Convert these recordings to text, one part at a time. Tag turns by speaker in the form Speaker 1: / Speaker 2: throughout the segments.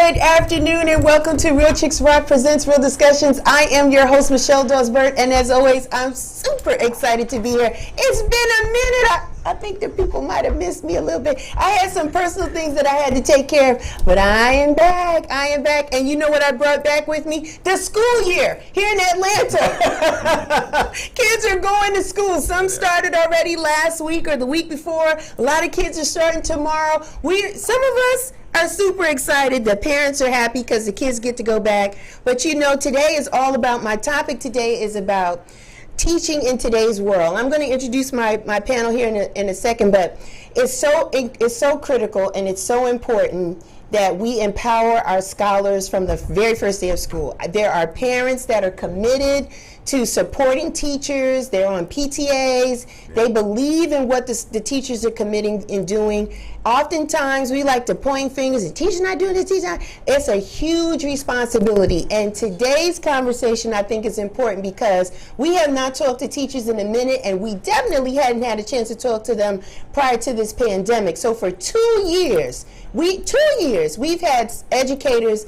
Speaker 1: Good afternoon and welcome to Real Chicks Rock Presents Real Discussions. I am your host, Michelle Dawes-Burt, and as always, I'm super excited to be here. It's been a minute. I think that people might have missed me a little bit. I had some personal things that I had to take care of, but I am back. And you know what I brought back with me? The school year here in Atlanta. Kids are going to school. Some started already last week or the week before. A lot of kids are starting tomorrow. Some of us are super excited. The parents are happy because the kids get to go back. But you know, today is all about, my topic today is about teaching in today's world. I'm going to introduce my panel here in a second, but it's so critical and it's so important that we empower our scholars from the very first day of school. There are parents that are committed to supporting teachers. They're on PTAs. They believe in what the teachers are committing in doing. Oftentimes, we like to point fingers, and teacher's not doing this, teacher not. It's a huge responsibility. And today's conversation, I think, is important because we have not talked to teachers in a minute, and we definitely hadn't had a chance to talk to them prior to this pandemic. So for 2 years, we've had educators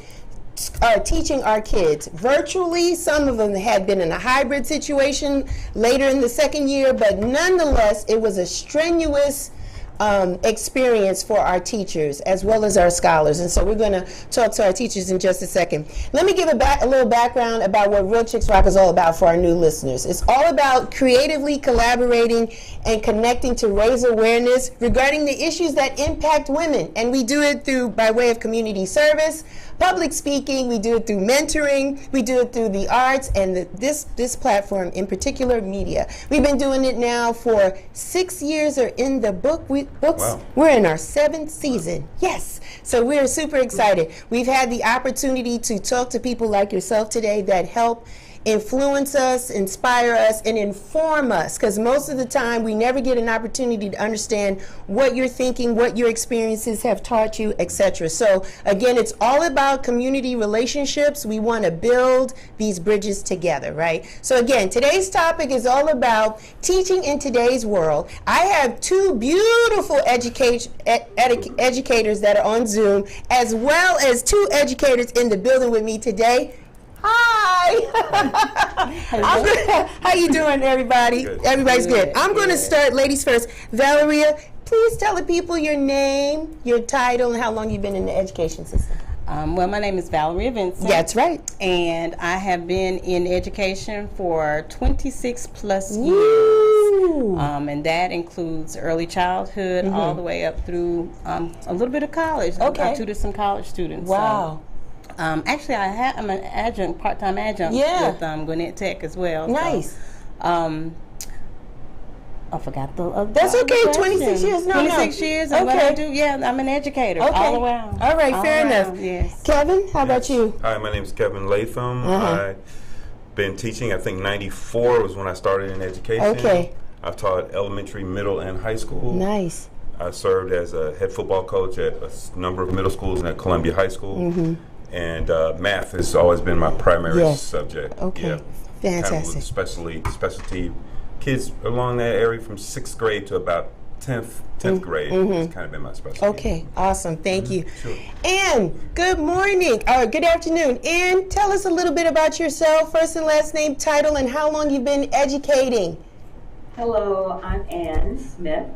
Speaker 1: teaching our kids virtually. Some of them had been in a hybrid situation later in the second year, but nonetheless, it was a strenuous experience for our teachers as well as our scholars. And so we're going to talk to our teachers in just a second. Let me give a little background about what Real Chicks Rock is all about for our new listeners. It's all about creatively collaborating and connecting to raise awareness regarding the issues that impact women. And we do it by way of community service, public speaking, we do it through mentoring, we do it through the arts, and this platform, in particular, media. We've been doing it now for 6 years, or in the books. Wow. We're in our 7th season. Yes. So we're super excited. We've had the opportunity to talk to people like yourself today that help influence us, inspire us, and inform us, because most of the time we never get an opportunity to understand what you're thinking, what your experiences have taught you, etc. So again, it's all about community relationships. We want to build these bridges together, right? So again, today's topic is all about teaching in today's world. I have 2 beautiful educators that are on Zoom, as well as 2 educators in the building with me today. Hi. How you doing, everybody? Good. Everybody's good. I'm going to start, ladies first. Valeria, please tell the people your name, your title, and how long you've been in the education system.
Speaker 2: Well, my name is Valeria Vincent.
Speaker 1: That's right.
Speaker 2: And I have been in education for 26 plus years. And that includes early childhood all the way up through a little bit of college.
Speaker 1: Okay.
Speaker 2: I tutored some college students.
Speaker 1: Wow.
Speaker 2: Actually, I'm an adjunct, part-time adjunct with Gwinnett Tech as well.
Speaker 1: Nice.
Speaker 2: So, I forgot the
Speaker 1: That's okay, 26 years.
Speaker 2: 26 years, and what I do, I'm an educator all around.
Speaker 1: All right, fair enough.
Speaker 2: Yes.
Speaker 1: Kevin, how about you?
Speaker 3: Hi, my name is Kevin Latham. I've been teaching, I think 94 was when I started in education.
Speaker 1: Okay.
Speaker 3: I've taught elementary, middle, and high school.
Speaker 1: Nice.
Speaker 3: I served as a head football coach at a number of middle schools and at Columbia High School. And math has always been my primary subject.
Speaker 1: Okay,
Speaker 3: yeah.
Speaker 1: fantastic.
Speaker 3: Kind of specialty kids along that area from 6th grade to about 10th grade. It's kind of been my specialty.
Speaker 1: Okay, awesome. Thank you.
Speaker 3: Sure.
Speaker 1: Ann, good morning. Good afternoon. Ann, tell us a little bit about yourself, first and last name, title, and how long you've been educating.
Speaker 4: Hello, I'm Ann Smith.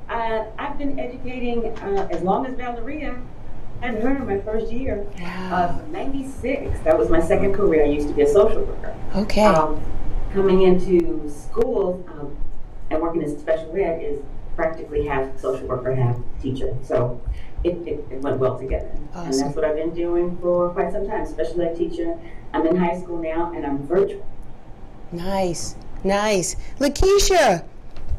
Speaker 4: I've been educating as long as Valeria. I had her in my first year.
Speaker 1: Wow.
Speaker 4: From 96. That was my second career. I used to be a social worker.
Speaker 1: Okay.
Speaker 4: Coming into schools and working as special ed is practically half social worker, half teacher. So it went well together.
Speaker 1: Awesome.
Speaker 4: And that's what I've been doing for quite some time. Special ed teacher. I'm in high school now and I'm virtual.
Speaker 1: Nice. Lakeisha.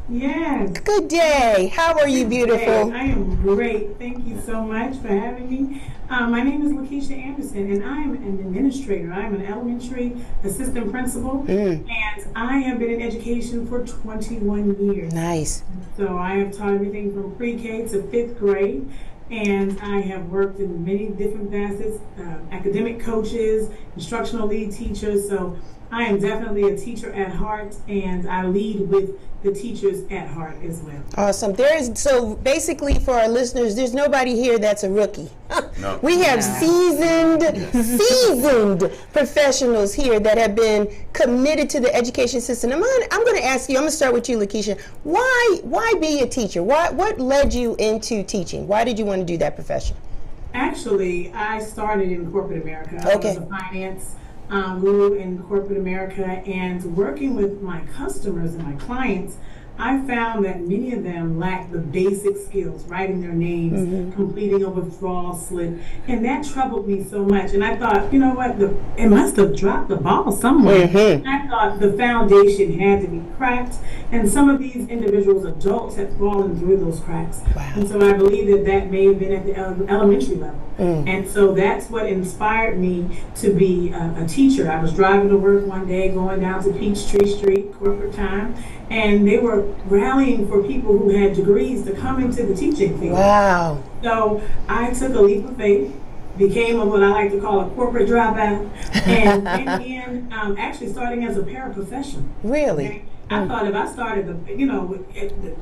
Speaker 5: Yes.
Speaker 1: Good day. How are you, beautiful?
Speaker 5: I am great. Thank you so much for having me. My name is Lakeisha Anderson, and I am an administrator. I am an elementary assistant principal, and I have been in education for 21 years.
Speaker 1: Nice.
Speaker 5: So I have taught everything from PreK to 5th grade, and I have worked in many different facets, academic coaches, instructional lead teachers. So I am definitely a teacher at heart, and I lead with the teachers at heart as well.
Speaker 1: Awesome. So basically for our listeners, there's nobody here that's a rookie.
Speaker 3: No.
Speaker 1: We have seasoned professionals here that have been committed to the education system. I'm going to ask you, I'm going to start with you, Lakeisha. Why be a teacher? What led you into teaching? Why did you want to do that profession?
Speaker 5: Actually, I started in corporate America.
Speaker 1: Okay.
Speaker 5: I was a finance guru in corporate America, and working with my customers and my clients, I found that many of them lack the basic skills, writing their names, completing a withdrawal slip, and that troubled me so much. And I thought, you know what, it must have dropped the ball somewhere. I thought the foundation had to be cracked, and some of these individuals, adults, had fallen through those cracks.
Speaker 1: Wow.
Speaker 5: And so I believe that may have been at the elementary level. And so that's what inspired me to be a teacher. I was driving to work one day, going down to Peachtree Street, corporate time, and they were rallying for people who had degrees to come into the teaching field.
Speaker 1: Wow.
Speaker 5: So I took a leap of faith, became what I like to call a corporate dropout, and went in actually starting as a paraprofessional.
Speaker 1: Really?
Speaker 5: Okay? I thought if I started the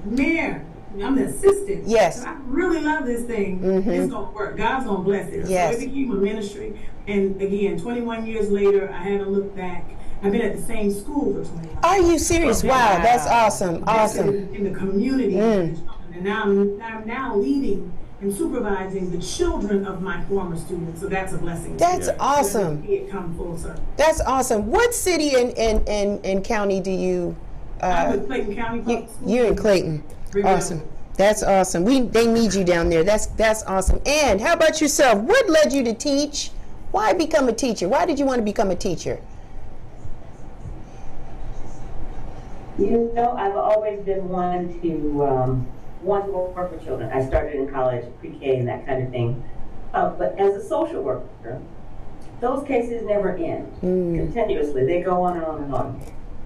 Speaker 5: mayor, I'm the assistant.
Speaker 1: Yes.
Speaker 5: So I really love this thing. It's going to work. God's going to bless it.
Speaker 1: Yes.
Speaker 5: So it became a ministry. And again, 21 years later, I haven't looked back. I've been at the same school for 21 years.
Speaker 1: Are you serious? Wow, that's awesome. Awesome.
Speaker 5: In the community. And now I'm now leading and supervising the children of my former students. So that's a blessing.
Speaker 1: That's awesome.
Speaker 5: To see it come full circle.
Speaker 1: That's awesome. What city and county do you?
Speaker 5: I'm in Clayton County Public Schools.
Speaker 1: You're in Clayton. Awesome. That's awesome. They need you down there. That's awesome. And how about yourself? What led you to teach? Why become a teacher? Why did you want to become a teacher?
Speaker 4: You know, I've always been one to work with children. I started in college, PreK and that kind of thing. But as a social worker, those cases never end continuously. They go on and on and on.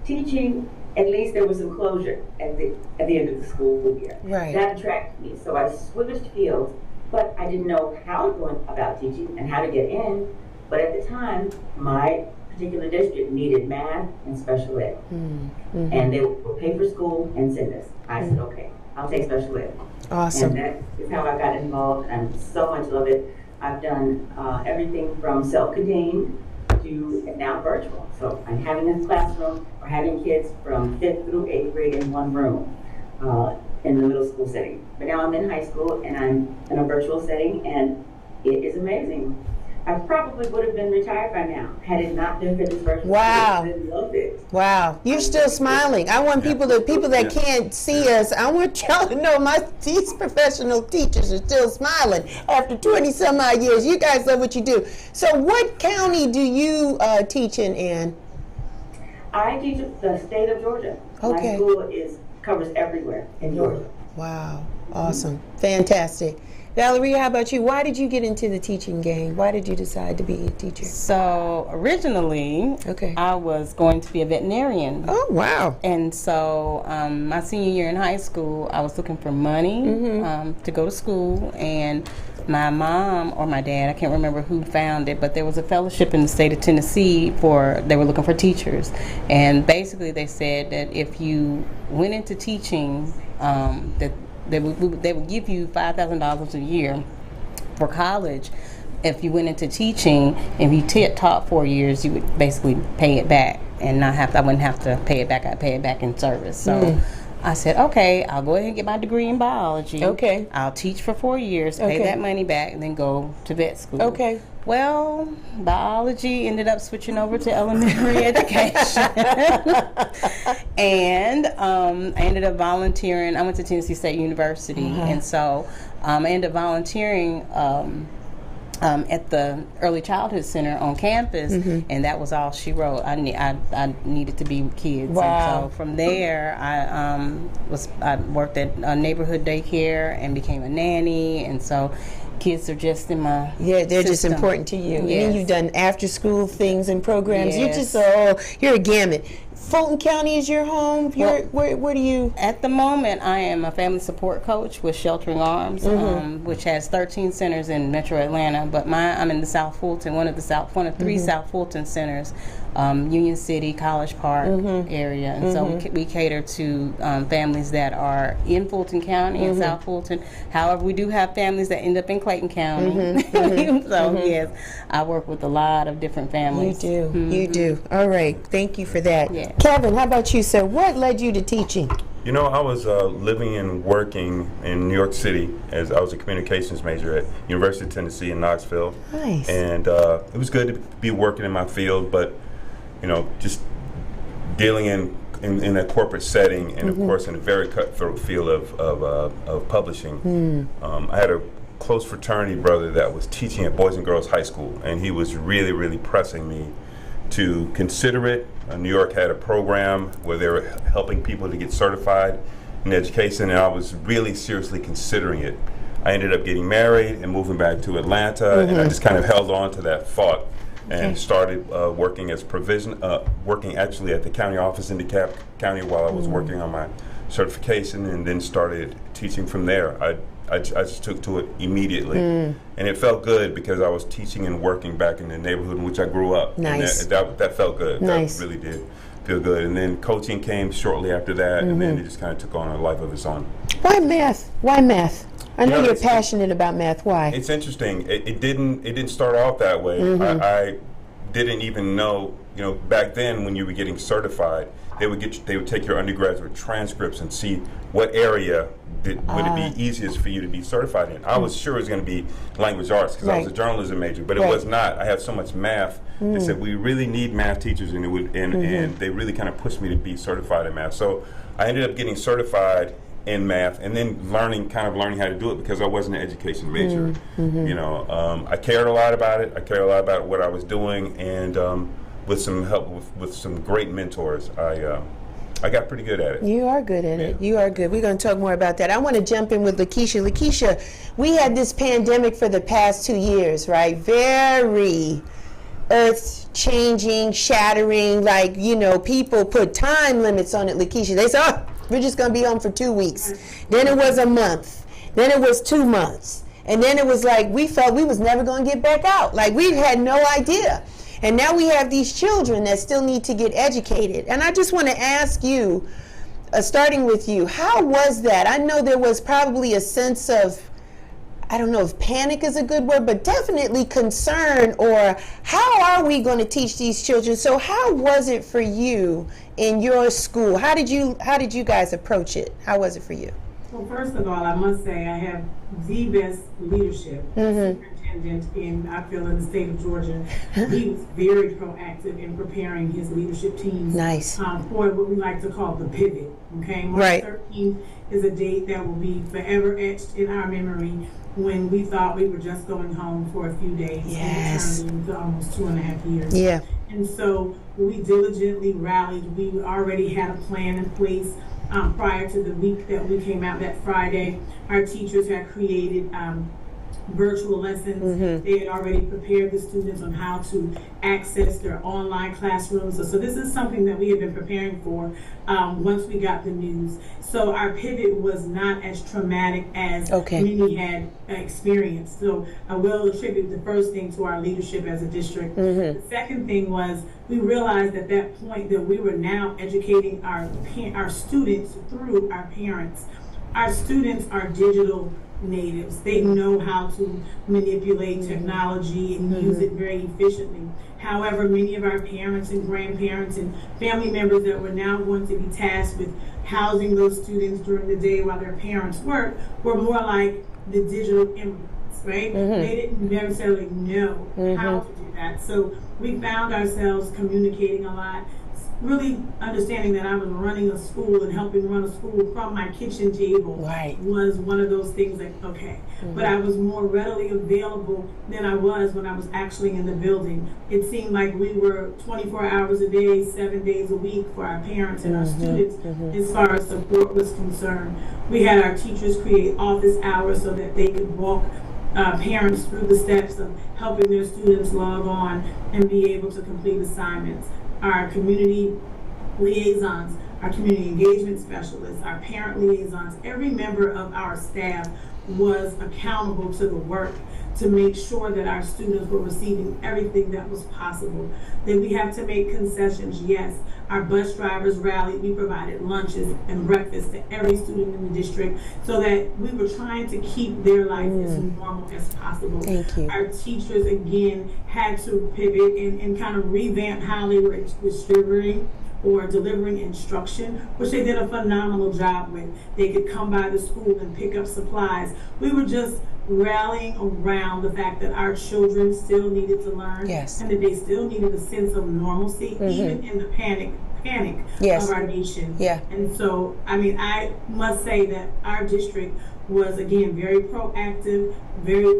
Speaker 4: Teaching, at least there was some closure at the end of the school year.
Speaker 1: Right.
Speaker 4: That attracted me. So I switched fields, but I didn't know how to go about teaching and how to get in. But at the time, my particular district needed math and special ed. And they would pay for school and send us. I said, okay, I'll take special ed.
Speaker 1: Awesome.
Speaker 4: And that is how I got involved, and so much love it. I've done everything from self-contained to now virtual. So I'm having a classroom or having kids from 5th through 8th grade in one room in the middle school setting. But now I'm in high school and I'm in a virtual setting, and it is amazing. I probably would have been retired by now had it not been for this virtual.
Speaker 1: Wow.
Speaker 4: I loved it.
Speaker 1: Wow. You're still smiling. I want people that can't see us, I want y'all to know these professional teachers are still smiling after 20 some odd years. You guys love what you do. So what county do you teach in, Ann?
Speaker 4: I teach the state of Georgia.
Speaker 1: Okay.
Speaker 4: My school covers everywhere in Georgia.
Speaker 1: Wow. Awesome. Fantastic. Valerie, how about you? Why did you get into the teaching game? Why did you decide to be a teacher?
Speaker 2: So originally, I was going to be a veterinarian.
Speaker 1: Oh, wow.
Speaker 2: And so my senior year in high school, I was looking for money to go to school, and my mom or my dad, I can't remember who found it, but there was a fellowship in the state of Tennessee they were looking for teachers. And basically they said that if you went into teaching, that they would give you $5,000 a year for college. If you went into teaching, if you taught 4 years, you would basically pay it back and I wouldn't have to pay it back. I'd pay it back in service. So I said, okay, I'll go ahead and get my degree in biology. Okay. I'll teach for 4 years, pay that money back, and then go to vet school. Okay. Well, biology ended up switching over to elementary education. And I ended up volunteering. I went to Tennessee State University, and so I ended up volunteering at the Early Childhood Center on campus, and that was all she wrote. I needed to be with kids. Wow. And so from there, I worked at a neighborhood daycare and became a nanny, and so kids are just in my
Speaker 1: they're system. Just important to you. Yes. And you've done after school things and programs. Yes. You're a gamut. Fulton County is your home? Where do you?
Speaker 2: At the moment, I am a family support coach with Sheltering Arms, which has 13 centers in Metro Atlanta. But I'm in the South Fulton, one of 3 South Fulton centers, Union City, College Park area, and so we cater to families that are in Fulton County and South Fulton. However, we do have families that end up in Clayton County. So yes, I work with a lot of different families.
Speaker 1: You do, you do. All right, thank you for that.
Speaker 2: Yes.
Speaker 1: Kevin, how about you, sir? What led you to teaching?
Speaker 3: You know, I was living and working in New York City as I was a communications major at University of Tennessee in Knoxville.
Speaker 1: Nice.
Speaker 3: And it was good to be working in my field, but you know, just dealing in a corporate setting, and of course in a very cutthroat field of publishing. I had a close fraternity brother that was teaching at Boys and Girls High School, and he was really, really pressing me to consider it. New York had a program where they were helping people to get certified in education, and I was really seriously considering it. I ended up getting married and moving back to Atlanta, and I just kind of held on to that thought and started working as working actually at the county office in DeKalb County while I was working on my certification, and then started teaching from there. I just took to it immediately, and it felt good because I was teaching and working back in the neighborhood in which I grew up.
Speaker 1: Nice.
Speaker 3: And that felt good.
Speaker 1: Nice.
Speaker 3: That really did feel good. And then coaching came shortly after that, and then it just kind of took on a life of its own.
Speaker 1: Why math? Why math? I know you're
Speaker 3: it's
Speaker 1: passionate about math. Why?
Speaker 3: It's interesting. It didn't start out that way. I didn't even know. You know, back then when you were getting certified, they would take your undergraduate transcripts and see what area would it be easiest for you to be certified in. I was sure it was going to be language arts because I was a journalism major, but it was not. I had so much math. They said we really need math teachers, and and they really kind of pushed me to be certified in math. So I ended up getting certified in math, and then learning how to do it because I wasn't an education major. You know, I cared a lot about it. I cared a lot about what I was doing, and with some help with some great mentors, I got pretty good at it.
Speaker 1: You are good at it. You are good. We're going to talk more about that. I want to jump in with Lakeisha. Lakeisha, we had this pandemic for the past 2 years, right? Very earth-changing, shattering, like, you know, people put time limits on it, Lakeisha. They said, oh, we're just going to be home for 2 weeks. Then it was a month. Then it was 2 months. And then it was like we felt we was never going to get back out. Like we had no idea. And now we have these children that still need to get educated. And I just want to ask you, starting with you, how was that? I know there was probably a sense of, I don't know if panic is a good word, but definitely concern, or how are we going to teach these children? So how was it for you in your school? How did you guys approach it? How was it for you?
Speaker 5: Well, first of all, I must say I have the best leadership superintendent I feel in the state of Georgia. He was very proactive in preparing his leadership teams.
Speaker 1: Nice.
Speaker 5: For what we like to call the pivot. Okay, March 13th is a date that will be forever etched in our memory when we thought we were just going home for a few days.
Speaker 1: Yes.
Speaker 5: And into almost 2.5 years.
Speaker 1: Yeah.
Speaker 5: And so we diligently rallied. We already had a plan in place. Prior to the week that we came out that Friday, our teachers had created virtual lessons. They had already prepared the students on how to access their online classrooms. So this is something that we had been preparing for once we got the news. So our pivot was not as traumatic as many had experienced. So I will attribute the first thing to our leadership as a district. The second thing was we realized at that point that we were now educating our students through our parents. Our students are digital natives. They know how to manipulate technology and use it very efficiently. However, many of our parents and grandparents and family members that were now going to be tasked with housing those students during the day while their parents work were more like the digital immigrants, right? They didn't necessarily know how to do that. So we found ourselves communicating a lot, really understanding that I was running a school and helping run a school from my kitchen table was one of those things that, but I was more readily available than I was when I was actually in the building. It seemed like we were 24 hours a day, 7 days a week for our parents and our students as far as support was concerned. We had our teachers create office hours so that they could walk parents through the steps of helping their students log on and be able to complete assignments. Our community liaisons, our community engagement specialists, our parent liaisons, every member of our staff was accountable to the work to make sure that our students were receiving everything that was possible. Then we have to make concessions, yes. Our bus drivers rallied, we provided lunches and breakfast to every student in the district so that we were trying to keep their life as normal as possible.
Speaker 1: Thank you.
Speaker 5: Our teachers, again, had to pivot and kind of revamp how they were distributing or delivering instruction, which they did a phenomenal job with. They could come by the school and pick up supplies. We were just rallying around the fact that our children still needed to learn,
Speaker 1: Yes.
Speaker 5: and that they still needed a sense of normalcy, even in the panic
Speaker 1: Yes.
Speaker 5: of our nation.
Speaker 1: Yeah.
Speaker 5: And so, I mean, I must say that our district was, again, very proactive,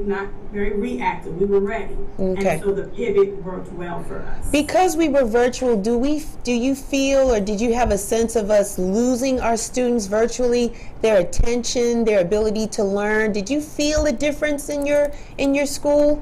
Speaker 5: not very reactive. We were ready.
Speaker 1: Okay.
Speaker 5: And so the pivot worked well for us.
Speaker 1: Because we were virtual, do you feel, or did you have a sense of us losing our students virtually, their attention, their ability to learn? Did you feel a difference in your school?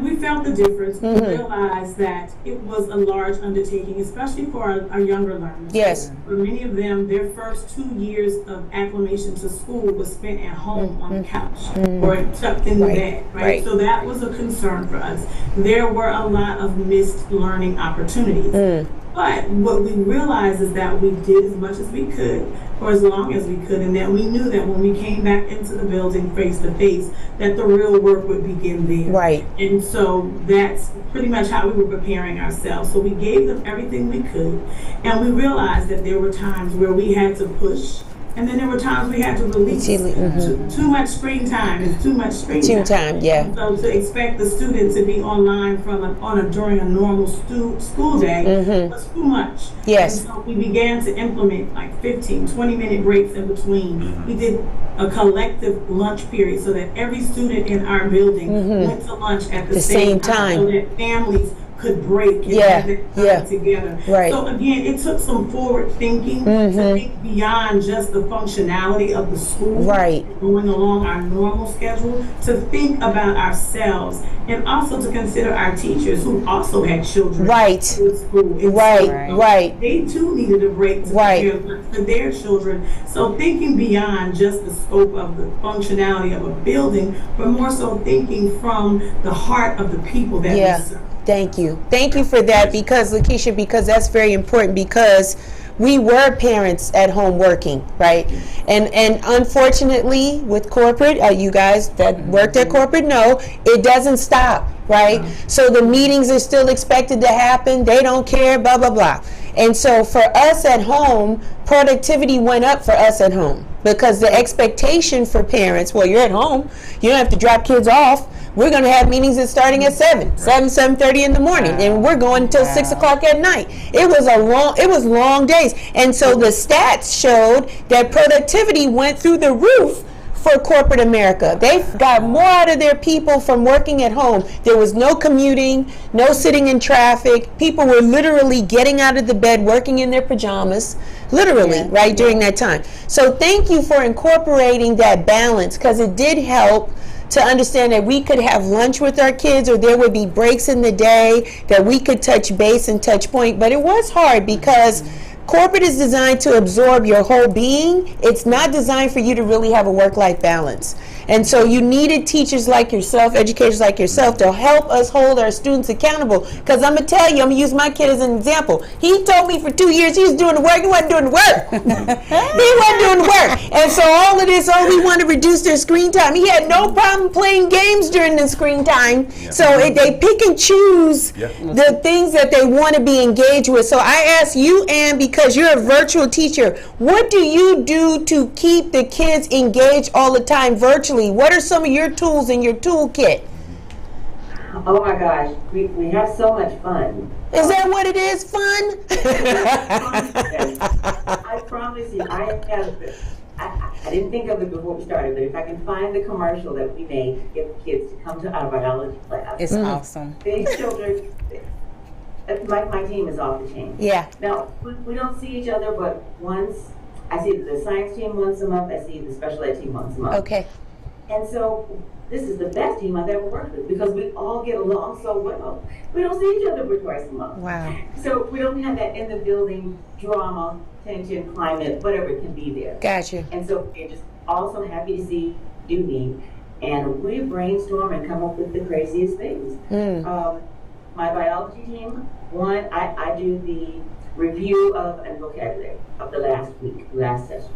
Speaker 5: We felt the difference. We realized that it was a large undertaking, especially for our younger learners.
Speaker 1: Yes.
Speaker 5: For many of them, their first 2 years of acclimation to school was spent at home on the couch or tucked in the bed, right? So that was a concern for us. There were a lot of missed learning opportunities. But what we realized is that we did as much as we could for as long as we could, and that we knew that when we came back into the building face to face, that the real work would begin there.
Speaker 1: Right.
Speaker 5: And so that's pretty much how we were preparing ourselves. So we gave them everything we could, and we realized that there were times where we had to push, and then there were times we had to release. Too much screen time is too much screen time.
Speaker 1: Yeah.
Speaker 5: And so to expect the student to be online during a normal school day was too much.
Speaker 1: Yes.
Speaker 5: And so we began to implement like 15, 20-minute breaks in between. We did a collective lunch period so that every student in our building went to lunch at the same time so that families could break and have that time together.
Speaker 1: Right.
Speaker 5: So again, it took some forward thinking to think beyond just the functionality of the school, going along our normal schedule, to think about ourselves and also to consider our teachers who also had children in school. They too needed a break to prepare for their children. So thinking beyond just the scope of the functionality of a building, but more so thinking from the heart of the people that we serve.
Speaker 1: Thank you for that, because Lakeisha, because that's very important, because we were parents at home working, right? And unfortunately with corporate, you guys that worked at corporate know, it doesn't stop, right? So the meetings are still expected to happen, they don't care, blah, blah, blah. And so for us at home, productivity went up for us at home, because the expectation for parents, well, you're at home, you don't have to drop kids off. We're going to have meetings that's starting at 7:30 in the morning, and we're going until 6 o'clock at night. It was long days. And so the stats showed that productivity went through the roof for corporate America. They've got more out of their people from working at home. There was no commuting, no sitting in traffic. People were literally getting out of the bed, working in their pajamas, literally, during that time. So thank you for incorporating that balance, because it did help to understand that we could have lunch with our kids, or there would be breaks in the day that we could touch base and touch point. But it was hard, because corporate is designed to absorb your whole being. It's not designed for you to really have a work-life balance. And so you needed teachers like yourself, educators like yourself, to help us hold our students accountable. Because I'm going to tell you, I'm going to use my kid as an example. He told me for 2 years he was doing the work. He wasn't doing the work. He wasn't doing the work. And so all of this, we want to reduce their screen time. He had no problem playing games during the screen time. So they pick and choose the things that they want to be engaged with. So I ask you, Ann, because you're a virtual teacher, what do you do to keep the kids engaged all the time virtually? What are some of your tools in your toolkit?
Speaker 4: Oh my gosh, we have so much fun.
Speaker 1: Is that what it is, fun?
Speaker 4: I promise you, I didn't think of it before we started, but if I can find the commercial that we made to get the kids to come to our biology class.
Speaker 2: It's awesome.
Speaker 4: These children, my team is off the chain.
Speaker 1: Yeah.
Speaker 4: Now, we don't see each other, but once, I see the science team once a month, I see the special ed team once a month.
Speaker 1: Okay.
Speaker 4: And so this is the best team I've ever worked with because we all get along so well. We don't see each other but twice a month.
Speaker 1: Wow.
Speaker 4: So we don't have that in the building drama, tension, climate, whatever can be there.
Speaker 1: Gotcha.
Speaker 4: And so we're just also happy to see you meet. And we brainstorm and come up with the craziest things. My biology team, I do the review of and vocabulary of the last session.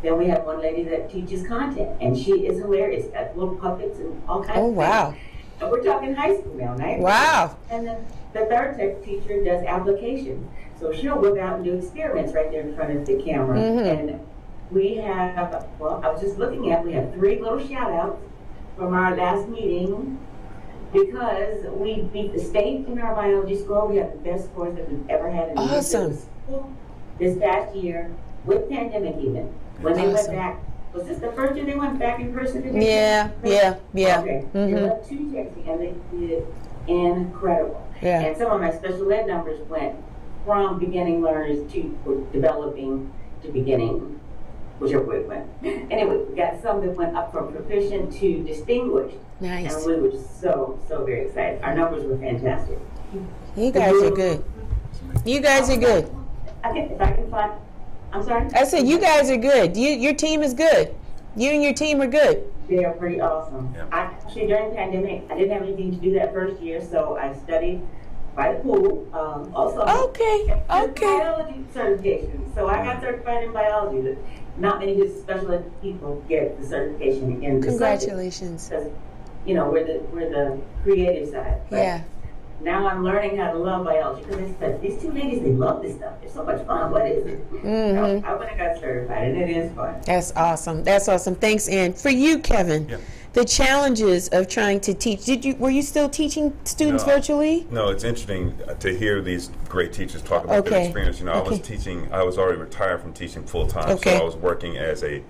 Speaker 4: Then we have one lady that teaches content, and she is hilarious. Got little puppets and all kinds of things.
Speaker 1: Wow.
Speaker 4: And we're talking high school now, right?
Speaker 1: Wow.
Speaker 4: And then the third tech teacher does application. So she'll whip out and do experiments right there in front of the camera. And we have, well, I was just looking at, we have 3 little shout outs from our last meeting because we beat the state in our biology score. We have the best scores that we've ever had in the history of the school this past year with pandemic even. When they went back, was this the first year they went back in person again?
Speaker 1: Yeah.
Speaker 4: Okay. They went 2 texting and they did incredible.
Speaker 1: Yeah.
Speaker 4: And some of my special ed numbers went from beginning learners to developing to beginning, whichever way it went. Anyway, we got some that went up from proficient to distinguished.
Speaker 1: Nice.
Speaker 4: And we were so very excited. Our numbers were fantastic.
Speaker 1: You guys are good. You guys are good.
Speaker 4: If I can find, I'm sorry?
Speaker 1: I said you guys are good. Your team is good. You and your team are good.
Speaker 4: They are pretty awesome.
Speaker 3: Yeah.
Speaker 4: Actually, during the pandemic, I didn't have anything to do that first year, so I studied by the pool. Also,
Speaker 1: Okay.
Speaker 4: biology certification. So I got certified in biology. Not many special ed people get the certification in the
Speaker 1: Congratulations.
Speaker 4: Because, you know, we're the creative side. But
Speaker 1: Yeah.
Speaker 4: now I'm learning how to love biology because these 2 ladies, they love this stuff. It's so much fun. What is it? I went and got certified, and it is fun.
Speaker 1: That's awesome. That's awesome. Thanks, Ann. For you, Kevin, the challenges of trying to teach. Were you still teaching students virtually?
Speaker 3: No, it's interesting to hear these great teachers talk about their experience. You know, I was already retired from teaching full time, so I was working as a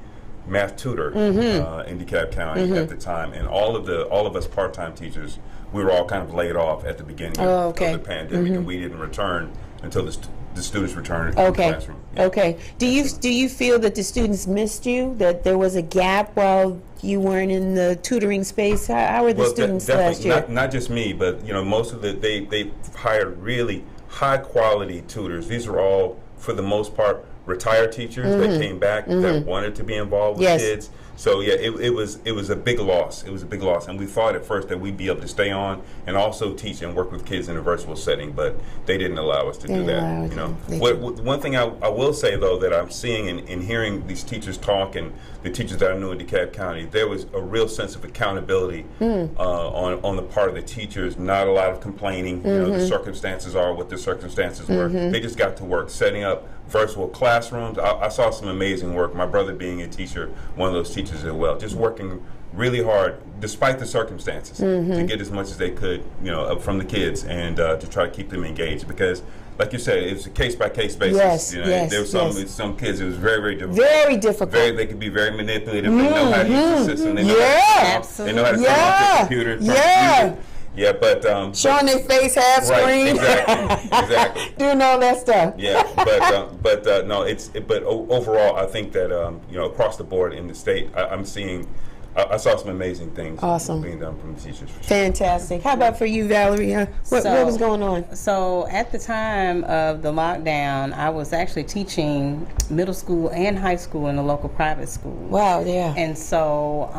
Speaker 3: math tutor in DeKalb County at the time, and all of us part-time teachers, we were all kind of laid off at the beginning of the pandemic, and we didn't return until the students returned to the classroom. Yeah.
Speaker 1: Okay. Do you feel that the students missed you? That there was a gap while you weren't in the tutoring space? How were the students last year?
Speaker 3: Not just me, but you know, most of they hired really high quality tutors. These are all, for the most part, retired teachers that came back that wanted to be involved with kids. So yeah, it was a big loss. It was a big loss, and we thought at first that we'd be able to stay on and also teach and work with kids in a virtual setting, but they didn't allow us to do that. You know, one thing I will say though that I'm seeing and hearing these teachers talk, and the teachers that I knew in DeKalb County, there was a real sense of accountability on the part of the teachers. Not a lot of complaining. You know, the circumstances are what the circumstances were. They just got to work setting up virtual classrooms. I saw some amazing work. My brother being a teacher, one of those teachers as well, just working really hard despite the circumstances to get as much as they could, you know, from the kids and to try to keep them engaged. Because, like you said, it's a case by case basis. There were some kids. It was very difficult. Very difficult. They could be very manipulative. They know how to use the system. They know
Speaker 1: Absolutely.
Speaker 3: They know how to turn off the computer. Yeah, but
Speaker 1: showing their face half screen,
Speaker 3: exactly,
Speaker 1: doing all that stuff.
Speaker 3: Yeah, but overall, I think that you know, across the board in the state, I'm seeing. I saw some amazing things being done from the teachers. For sure.
Speaker 1: Fantastic. How about for you, Valerie? What was going on?
Speaker 2: So at the time of the lockdown, I was actually teaching middle school and high school in a local private school.
Speaker 1: Wow, yeah.
Speaker 2: And so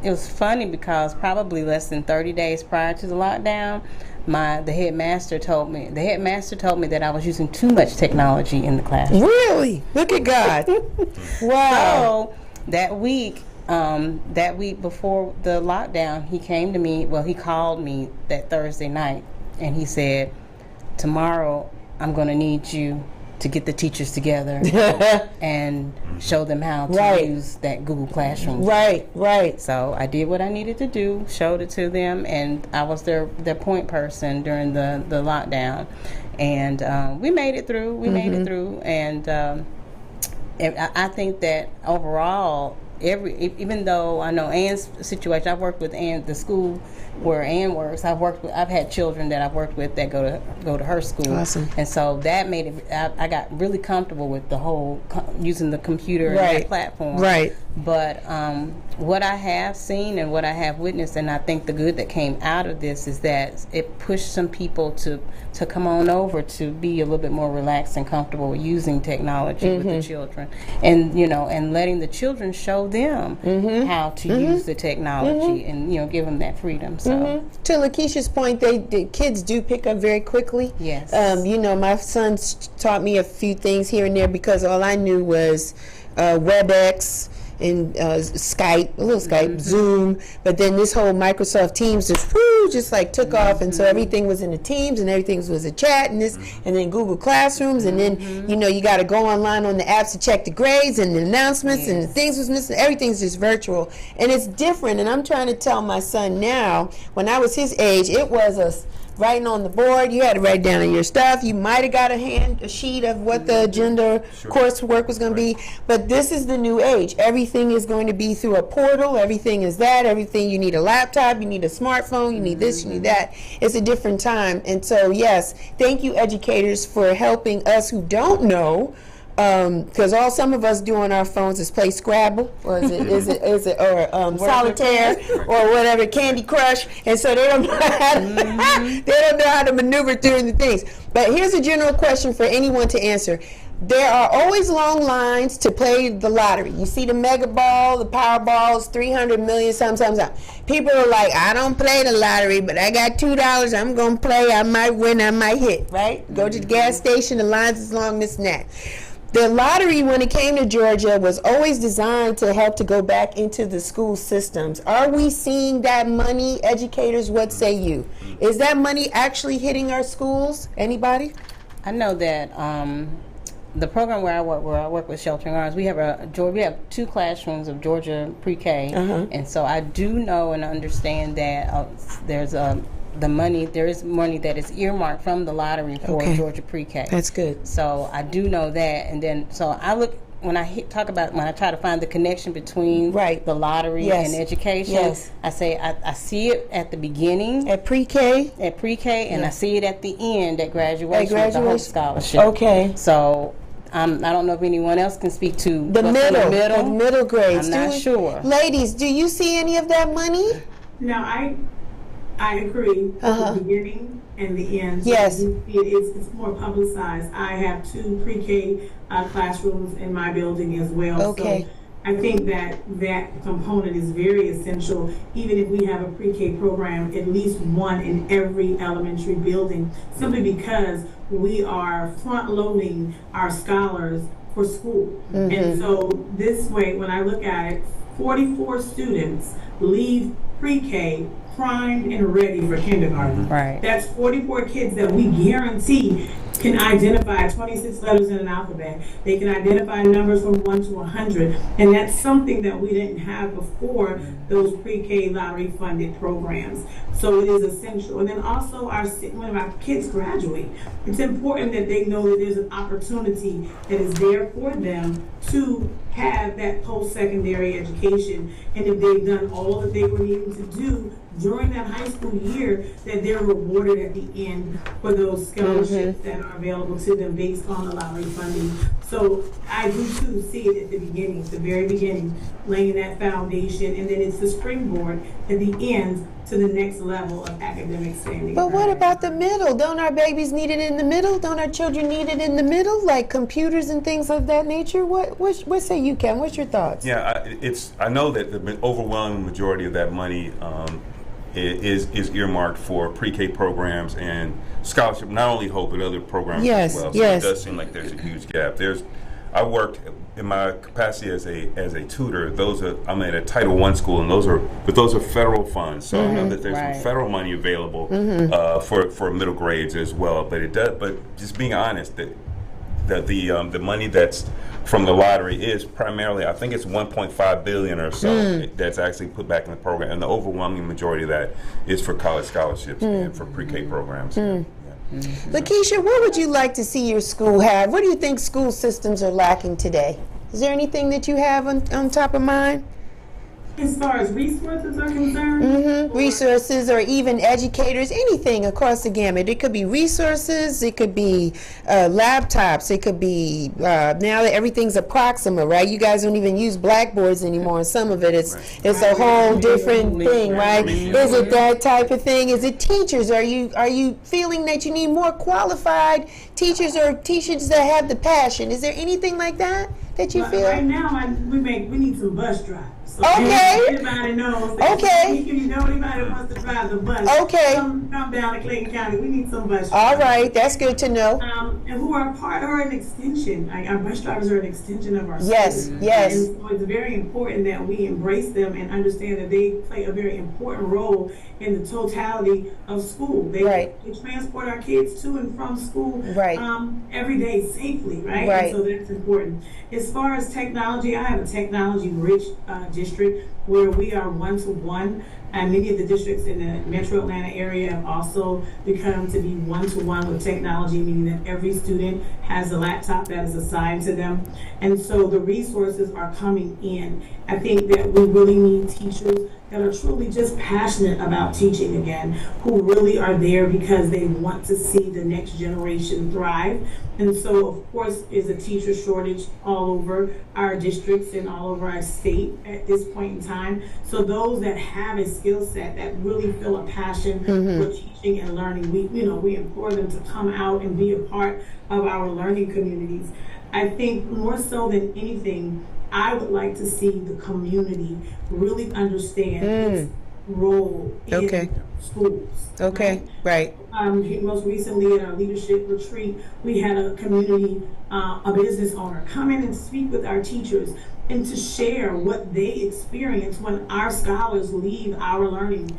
Speaker 2: it was funny because probably less than 30 days prior to the lockdown, the headmaster told me that I was using too much technology in the classroom.
Speaker 1: Really? Look at God. Wow.
Speaker 2: So that week before the lockdown, he came to me. Well, he called me that Thursday night, and he said, "Tomorrow, I'm going to need you to get the teachers together and show them how to use that Google Classroom."
Speaker 1: Right.
Speaker 2: So I did what I needed to do, showed it to them, and I was their point person during the lockdown, and we made it through. And I think that overall, even though I know Ann's situation, I've worked with Ann, the school where Ann works, I've had children that I've worked with that go to her school.
Speaker 1: Awesome.
Speaker 2: And so that made it, I got really comfortable with the whole using the computer and
Speaker 1: Right.
Speaker 2: that platform.
Speaker 1: Right.
Speaker 2: But what I have seen and what I have witnessed, and I think the good that came out of this is that it pushed some people to come on over to be a little bit more relaxed and comfortable with using technology with the children, and and letting the children show them how to use the technology, and give them that freedom. So
Speaker 1: To Lakeisha's point, the kids do pick up very quickly.
Speaker 2: Yes.
Speaker 1: My son's taught me a few things here and there because all I knew was WebEx and Skype, a little Skype, Zoom, but then this whole Microsoft Teams just like took off, and so everything was in the Teams and everything was a chat and this, and then Google Classrooms, and then you got to go online on the apps to check the grades and the announcements and the things was missing. Everything's just virtual, and it's different. And I'm trying to tell my son now, when I was his age, it was writing on the board. You had to write down your stuff. You might have got a sheet of what the agenda coursework was going to be. But this is the new age. Everything is going to be through a portal. Everything is that. Everything, you need a laptop. You need a smartphone. You need this. You need that. It's a different time. And so, yes, thank you, educators, for helping us who don't know. Because all some of us do on our phones is play Scrabble, or is it Solitaire, or whatever, Candy Crush, and so they don't know how to maneuver through the things. But here's a general question for anyone to answer. There are always long lines to play the lottery. You see the Mega Ball, the Powerballs, 300 million, sometimes. People are like, I don't play the lottery, but I got $2. I'm going to play. I might win. I might hit, right? Go to the gas station. The line's as long as that. The lottery, when it came to Georgia, was always designed to help to go back into the school systems. Are we seeing that money? Educators, what say you? Is that money actually hitting our schools? Anybody?
Speaker 2: I know that the program where I work with Sheltering Arms, we have 2 classrooms of Georgia PreK, and so I do know and understand that there is money that is earmarked from the lottery for Georgia PreK.
Speaker 1: That's good.
Speaker 2: So I do know that, and then so I look when I try to find the connection between the lottery and education. Yes. I say I see it at the beginning
Speaker 1: at pre-K,
Speaker 2: and I see it at the end at graduation with the Hope Scholarship.
Speaker 1: Okay.
Speaker 2: So. I don't know if anyone else can speak to
Speaker 1: the middle grades.
Speaker 2: I'm not sure.
Speaker 1: Ladies, do you see any of that money?
Speaker 5: No, I agree. The beginning and the end.
Speaker 1: Yes.
Speaker 5: It's more publicized. I have 2 pre-K classrooms in my building as well.
Speaker 1: Okay.
Speaker 5: So I think that component is very essential. Even if we have a pre-K program, at least one in every elementary building, simply because we are front-loading our scholars for school. And so this way, when I look at it, 44 students leave pre-K primed and ready for kindergarten.
Speaker 2: Right.
Speaker 5: That's 44 kids that we guarantee can identify 26 letters in an alphabet. They can identify numbers from 1 to 100. And that's something that we didn't have before those pre-K lottery funded programs. So it is essential. And then also when our kids graduate, it's important that they know that there's an opportunity that is there for them to have that post-secondary education. And if they've done all that they were needing to do during that high school year, that they're rewarded at the end for those scholarships that are available to them based on the lottery funding. So I do too see it at the beginning, the very beginning, laying that foundation, and then it's the springboard at the end to the next level of academic standing.
Speaker 1: But what about the middle? Don't our babies need it in the middle? Don't our children need it in the middle, like computers and things of that nature? What say you, Ken? What's your thoughts?
Speaker 3: Yeah, I know that the overwhelming majority of that money is earmarked for pre-K programs and scholarship, not only Hope, but other programs as well. So it does seem like there's a huge gap. I worked in my capacity as a tutor. I'm at a Title I school, and those are federal funds. So I know that there's some federal money available for middle grades as well. But just being honest, that the money that's from the lottery is primarily, I think it's $1.5 billion or so that's actually put back in the program, and the overwhelming majority of that is for college scholarships and for pre-K programs.
Speaker 1: Lakeisha, what would you like to see your school have? What do you think school systems are lacking today? Is there anything that you have on top of mind?
Speaker 5: As far as resources are concerned,
Speaker 1: Resources or even educators, anything across the gamut. It could be resources, it could be laptops, it could be now that everything's a Proxima, right? You guys don't even use blackboards anymore. Some of it it's a whole different thing, right? Is it that type of thing? Is it teachers? Are you feeling that you need more qualified teachers or teachers that have the passion? Is there anything like that you feel?
Speaker 5: right now we need some bus drivers. So
Speaker 1: Okay.
Speaker 5: Everybody knows that.
Speaker 1: Okay.
Speaker 5: If you know anybody that wants to drive the bus,
Speaker 1: Okay.
Speaker 5: come down to Clayton County. We need some bus drivers.
Speaker 1: All right, that's good to know.
Speaker 5: And who are an extension. Our bus drivers are an extension of our
Speaker 1: Yes,
Speaker 5: students.
Speaker 1: yes.
Speaker 5: And so it's very important that we embrace them and understand that they play a very important role in the totality of school. They transport our kids to and from school every day safely, right?
Speaker 1: Right.
Speaker 5: And so that's important. As far as technology, I have a technology-rich district where we are one-to-one, and many of the districts in the metro Atlanta area have also become to be one-to-one with technology, meaning that every student has a laptop that is assigned to them. And so the resources are coming in. I think that we really need teachers that are truly just passionate about teaching again, who really are there because they want to see the next generation thrive. And so, of course, is a teacher shortage all over our districts and all over our state at this point in time. So those that have a skill set that really feel a passion for teaching and learning, we implore them to come out and be a part of our learning communities. I think more so than anything, I would like to see the community really understand its role in schools.
Speaker 1: Okay, right.
Speaker 5: Most recently at our leadership retreat, we had a community, a business owner come in and speak with our teachers and to share what they experience when our scholars leave our learning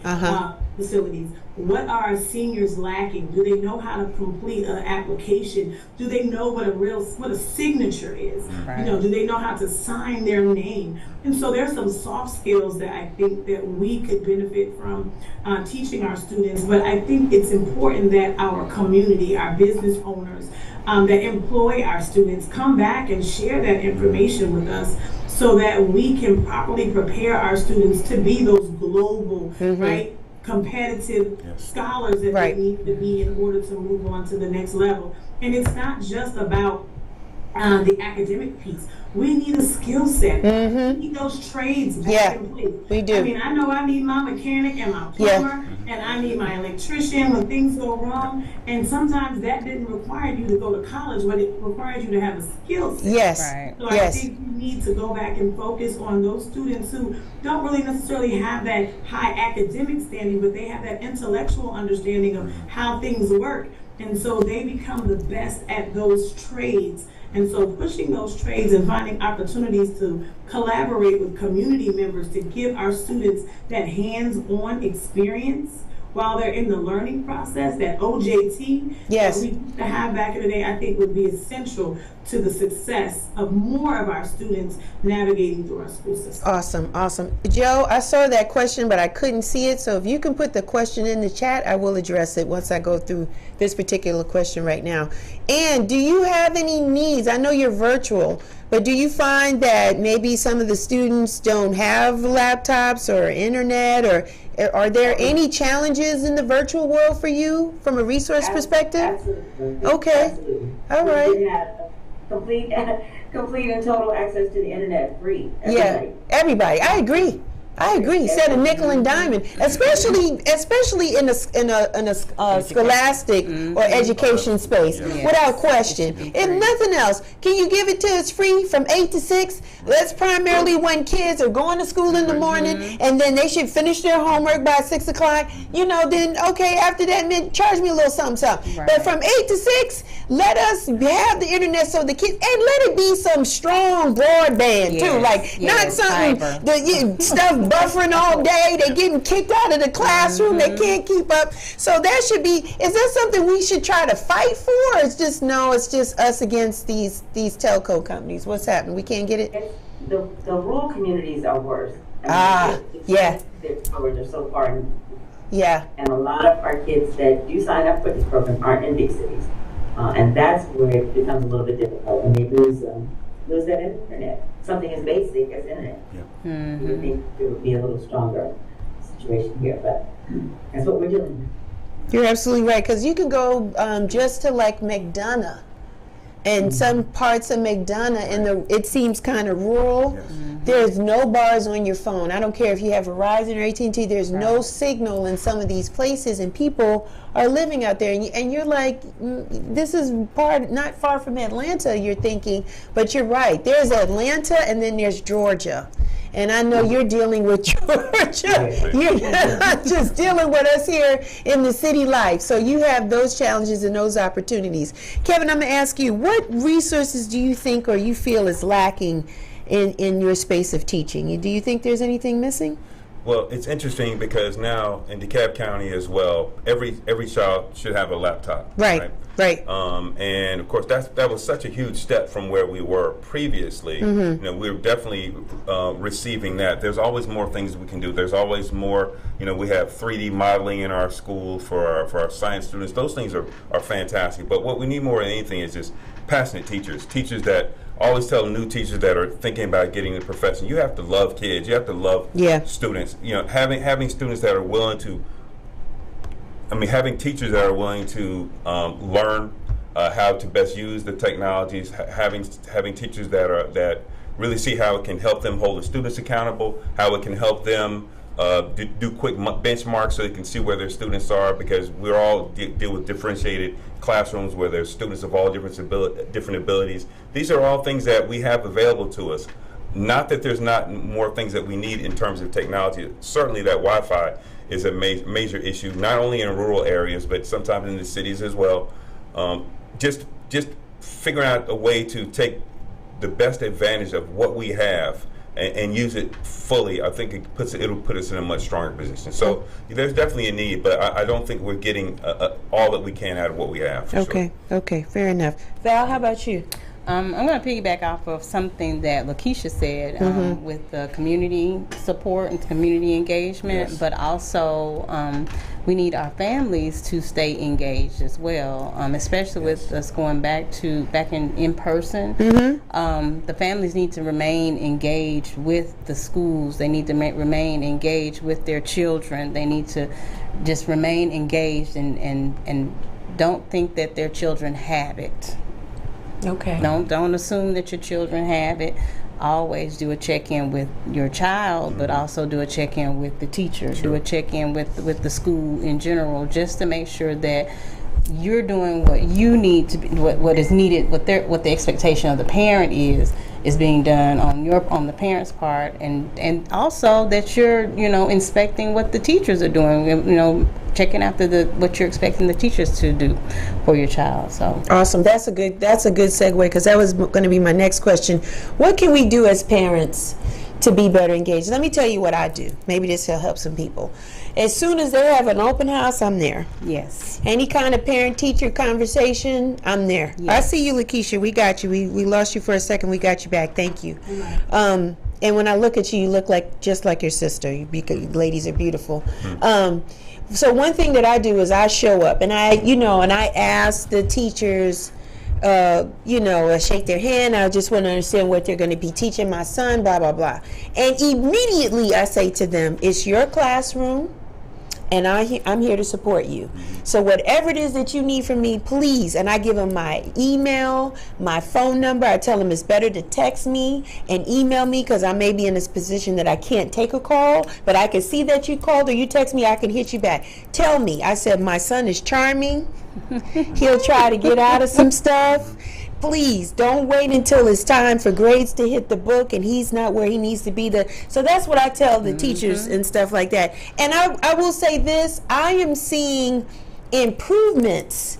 Speaker 5: facilities. What are our seniors lacking? Do they know how to complete an application? Do they know what a signature is?
Speaker 2: Right.
Speaker 5: Do they know how to sign their name? And so there's some soft skills that I think that we could benefit from teaching our students. But I think it's important that our community, our business owners that employ our students come back and share that information with us so that we can properly prepare our students to be those global, competitive scholars that they need to be in order to move on to the next level. And it's not just about the academic piece. We need a skill set. We need those trades back in place.
Speaker 1: We do.
Speaker 5: I mean, I know I need my mechanic and my plumber, and I need my electrician when things go wrong. And sometimes that didn't require you to go to college, but it requires you to have a skill set.
Speaker 1: Yes.
Speaker 2: Right.
Speaker 5: So I think we need to go back and focus on those students who don't really necessarily have that high academic standing, but they have that intellectual understanding of how things work. And so they become the best at those trades. And so pushing those trades and finding opportunities to collaborate with community members to give our students that hands-on experience while they're in the learning process, that OJT that we used to have back in the day, I think would be essential to the success of more of our students navigating through our school system.
Speaker 1: Awesome, awesome. Joe, I saw that question, but I couldn't see it. So if you can put the question in the chat, I will address it once I go through this particular question right now. And do you have any needs? I know you're virtual, but do you find that maybe some of the students don't have laptops or internet, or are there any challenges in the virtual world for you from a resource perspective?
Speaker 4: Absolutely.
Speaker 1: Okay.
Speaker 4: Absolutely.
Speaker 1: All right.
Speaker 4: We have complete and total access to the internet free.
Speaker 1: Everybody. I agree. Set a nickel and diamond, especially in a scholastic or education space, without question. If nothing else, can you give it to us free from 8 to 6? That's primarily when kids are going to school in the morning, and then they should finish their homework by 6 o'clock. Then okay, after that, charge me a little something.
Speaker 2: Right.
Speaker 1: But from 8 to 6, let us have the internet so the kids, and let it be some strong broadband too, like not something stuff buffering all day. They're getting kicked out of the classroom. They can't keep up. So that should be. Is that something we should try to fight for? Or it's just us against these telco companies. What's happening? We can't get it.
Speaker 4: The rural communities are worse.
Speaker 1: Yeah.
Speaker 4: Their coverage are so far.
Speaker 1: Yeah.
Speaker 4: And a lot of our kids that do sign up for this program aren't in big cities, and that's where it becomes a little bit difficult when they lose that internet. something as basic as internet.
Speaker 3: Yeah.
Speaker 4: You would think there would be a little stronger situation here, but that's what we're doing.
Speaker 1: You're absolutely right, because you can go just to like McDonough, and some parts of McDonough, and it seems kind of rural.
Speaker 3: Yes.
Speaker 1: There's no bars on your phone. I don't care if you have Verizon or AT&T. There's no signal in some of these places, and people are living out there. And you're like, this is not far from Atlanta, you're thinking, but you're right. There's Atlanta, and then there's Georgia. And I know you're dealing with Georgia. You're not just dealing with us here in the city life. So you have those challenges and those opportunities. Kevin, I'm going to ask you, what resources do you think or you feel is lacking in your space of teaching? Do you think there's anything missing?
Speaker 3: Well, it's interesting because now in DeKalb County as well, every child should have a laptop.
Speaker 1: Right.
Speaker 3: And of course, that was such a huge step from where we were previously. You know, we're definitely receiving that. There's always more things we can do. There's always more. You know, we have 3D modeling in our school for our science students. Those things are fantastic. But what we need more than anything is just passionate teachers that always tell new teachers that are thinking about getting the profession, you have to love kids. You have to love students. You know, having students that are willing to. Having teachers that are willing to learn how to best use the technologies, having teachers that really see how it can help them hold the students accountable, how it can help them do quick benchmarks so they can see where their students are, because we're all deal with differentiated classrooms where there's students of all different abilities. These are all things that we have available to us. Not that there's not more things that we need in terms of technology. Certainly that Wi-Fi is a major issue, not only in rural areas, but sometimes in the cities as well. Just figuring out a way to take the best advantage of what we have and use it fully, I think it'll put us in a much stronger position. So there's definitely a need, but I don't think we're getting all that we can out of what we have.
Speaker 1: Okay, fair enough. Val, how about you?
Speaker 2: I'm going to piggyback off of something that Lakeisha said with the community support and community engagement, but also we need our families to stay engaged as well, especially with us going back in person. The families need to remain engaged with the schools. They need to remain engaged with their children. They need to just remain engaged and don't think that their children have it.
Speaker 1: Okay.
Speaker 2: Don't assume that your children have it. Always do a check-in with your child, but also do a check-in with the teacher. Do a check-in with the school in general, just to make sure that you're doing what you need to be, what is needed, what the expectation of the parent is being done on the parent's part, and also that you're inspecting what the teachers are doing, checking after what you're expecting the teachers to do for your child. So
Speaker 1: awesome. That's a good segue, because that was going to be my next question. What can we do as parents to be better engaged? Let me tell you what I do. Maybe this will help some people. As soon as they have an open house, I'm there. Yes. Any kind of parent-teacher conversation, I'm there. Yes. I see you, Lakeisha. We got you. We lost you for a second. We got you back. Thank you. And when I look at you, you look just like your sister. You ladies are beautiful. So one thing that I do is I show up, and I ask the teachers, shake their hand. I just want to understand what they're going to be teaching my son, blah, blah, blah. And immediately I say to them, it's your classroom, and I'm here to support you. So whatever it is that you need from me, please. And I give them my email, my phone number. I tell them it's better to text me and email me, because I may be in this position that I can't take a call, but I can see that you called or you text me, I can hit you back. Tell me. I said, my son is charming. He'll try to get out of some stuff. Please don't wait until it's time for grades to hit the book and he's not where he needs to be. So that's what I tell the teachers and stuff like that. And I will say this, I am seeing improvements,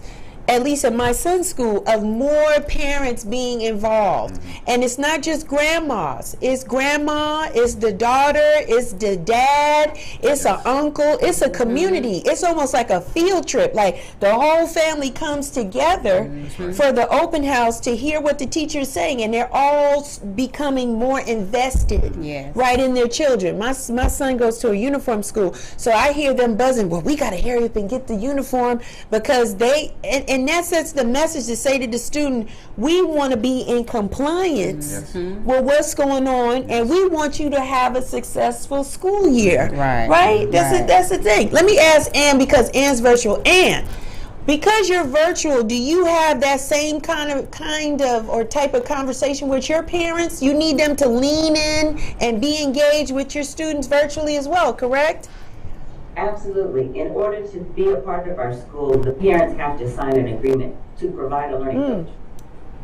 Speaker 1: at least at my son's school, of more parents being involved. And it's not just grandmas. It's grandma, it's the daughter, it's the dad, it's an uncle, it's a community. It's almost like a field trip. Like the whole family comes together for the open house to hear what the teacher is saying, and they're all becoming more invested right in their children. My son goes to a uniform school, so I hear them buzzing, well, we got to hurry up and get the uniform, because they, and and that sets the message to say to the student, we want to be in compliance with what's going on, and we want you to have a successful school year. Right? That's the thing. Let me ask Ann, because Ann's virtual. Ann, because you're virtual, do you have that same kind of or type of conversation with your parents? You need them to lean in and be engaged with your students virtually as well, correct?
Speaker 4: Absolutely. In order to be a part of our school, the parents have to sign an agreement to provide a learning coach.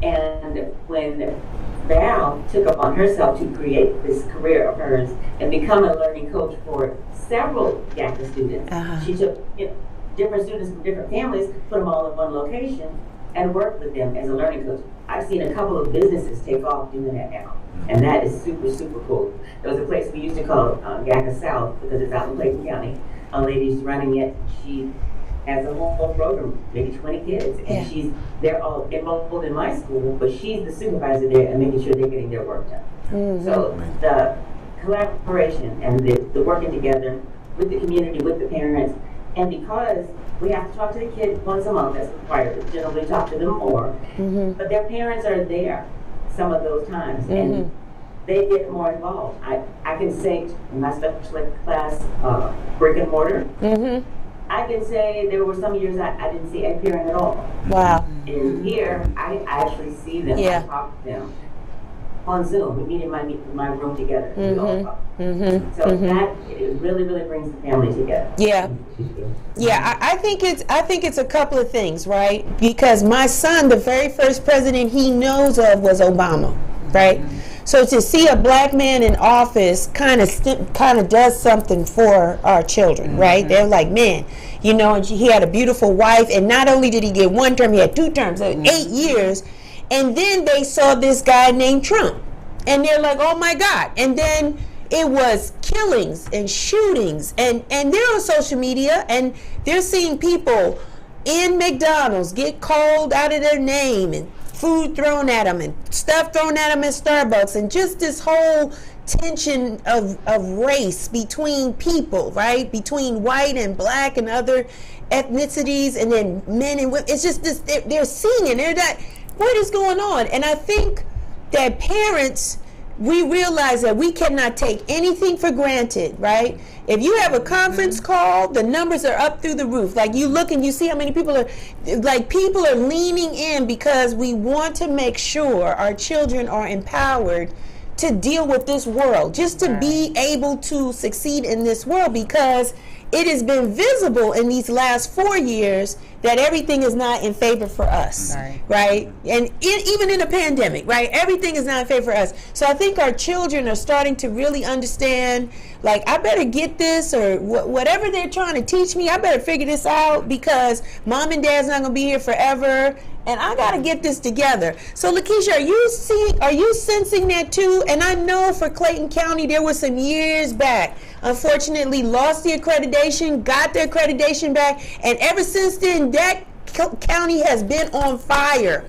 Speaker 4: And when Val took upon herself to create this career of hers and become a learning coach for several GACA students, she took different students from different families, put them all in one location, and worked with them as a learning coach. I've seen a couple of businesses take off doing that now, and that is super, super cool. There was a place we used to call GACA South because it's out in Clayton County. A lady's running it. She has a whole program, maybe 20 kids, and they're all enrolled in my school, but she's the supervisor there and making sure they're getting their work done. So the collaboration and the working together with the community, with the parents, and because we have to talk to the kids once a month, that's required, we generally talk to them more, but their parents are there some of those times, and they get more involved. I can say in my special ed class, brick and mortar, I can say there were some years I didn't see a parent at all.
Speaker 1: Wow.
Speaker 4: And here, I actually see them, I talk to them on Zoom. We meet in my room together. We all talk. So that it really, really brings the family together.
Speaker 1: I think it's a couple of things, right? Because my son, the very first president he knows of was Obama, right? So to see a black man in office kind of does something for our children, right? They're like, man, and he had a beautiful wife, and not only did he get one term, he had 2 terms, so 8 years. And then they saw this guy named Trump, and they're like, oh my God. And then it was killings and shootings, and they're on social media, and they're seeing people in McDonald's get called out of their name, and food thrown at them, and stuff thrown at them at Starbucks, and just this whole tension of race between people, right? Between white and black and other ethnicities, and then men and women. It's just this, they're seeing it. They're not, what is going on? And I think that parents, we realize that we cannot take anything for granted, right? If you have a conference call, the numbers are up through the roof. Like, you look and you see how many people are leaning in, because we want to make sure our children are empowered to deal with this world, just to be able to succeed in this world, because it has been visible in these last 4 years that everything is not in favor for us, right? And even in a pandemic, right? Everything is not in favor for us. So I think our children are starting to really understand, like, I better get this, or whatever they're trying to teach me, I better figure this out, because mom and dad's not going to be here forever, and I got to get this together. So Lakeisha, are you sensing that too? And I know for Clayton County, there were some years back, unfortunately lost the accreditation, got the accreditation back, and ever since then, that county has been on fire.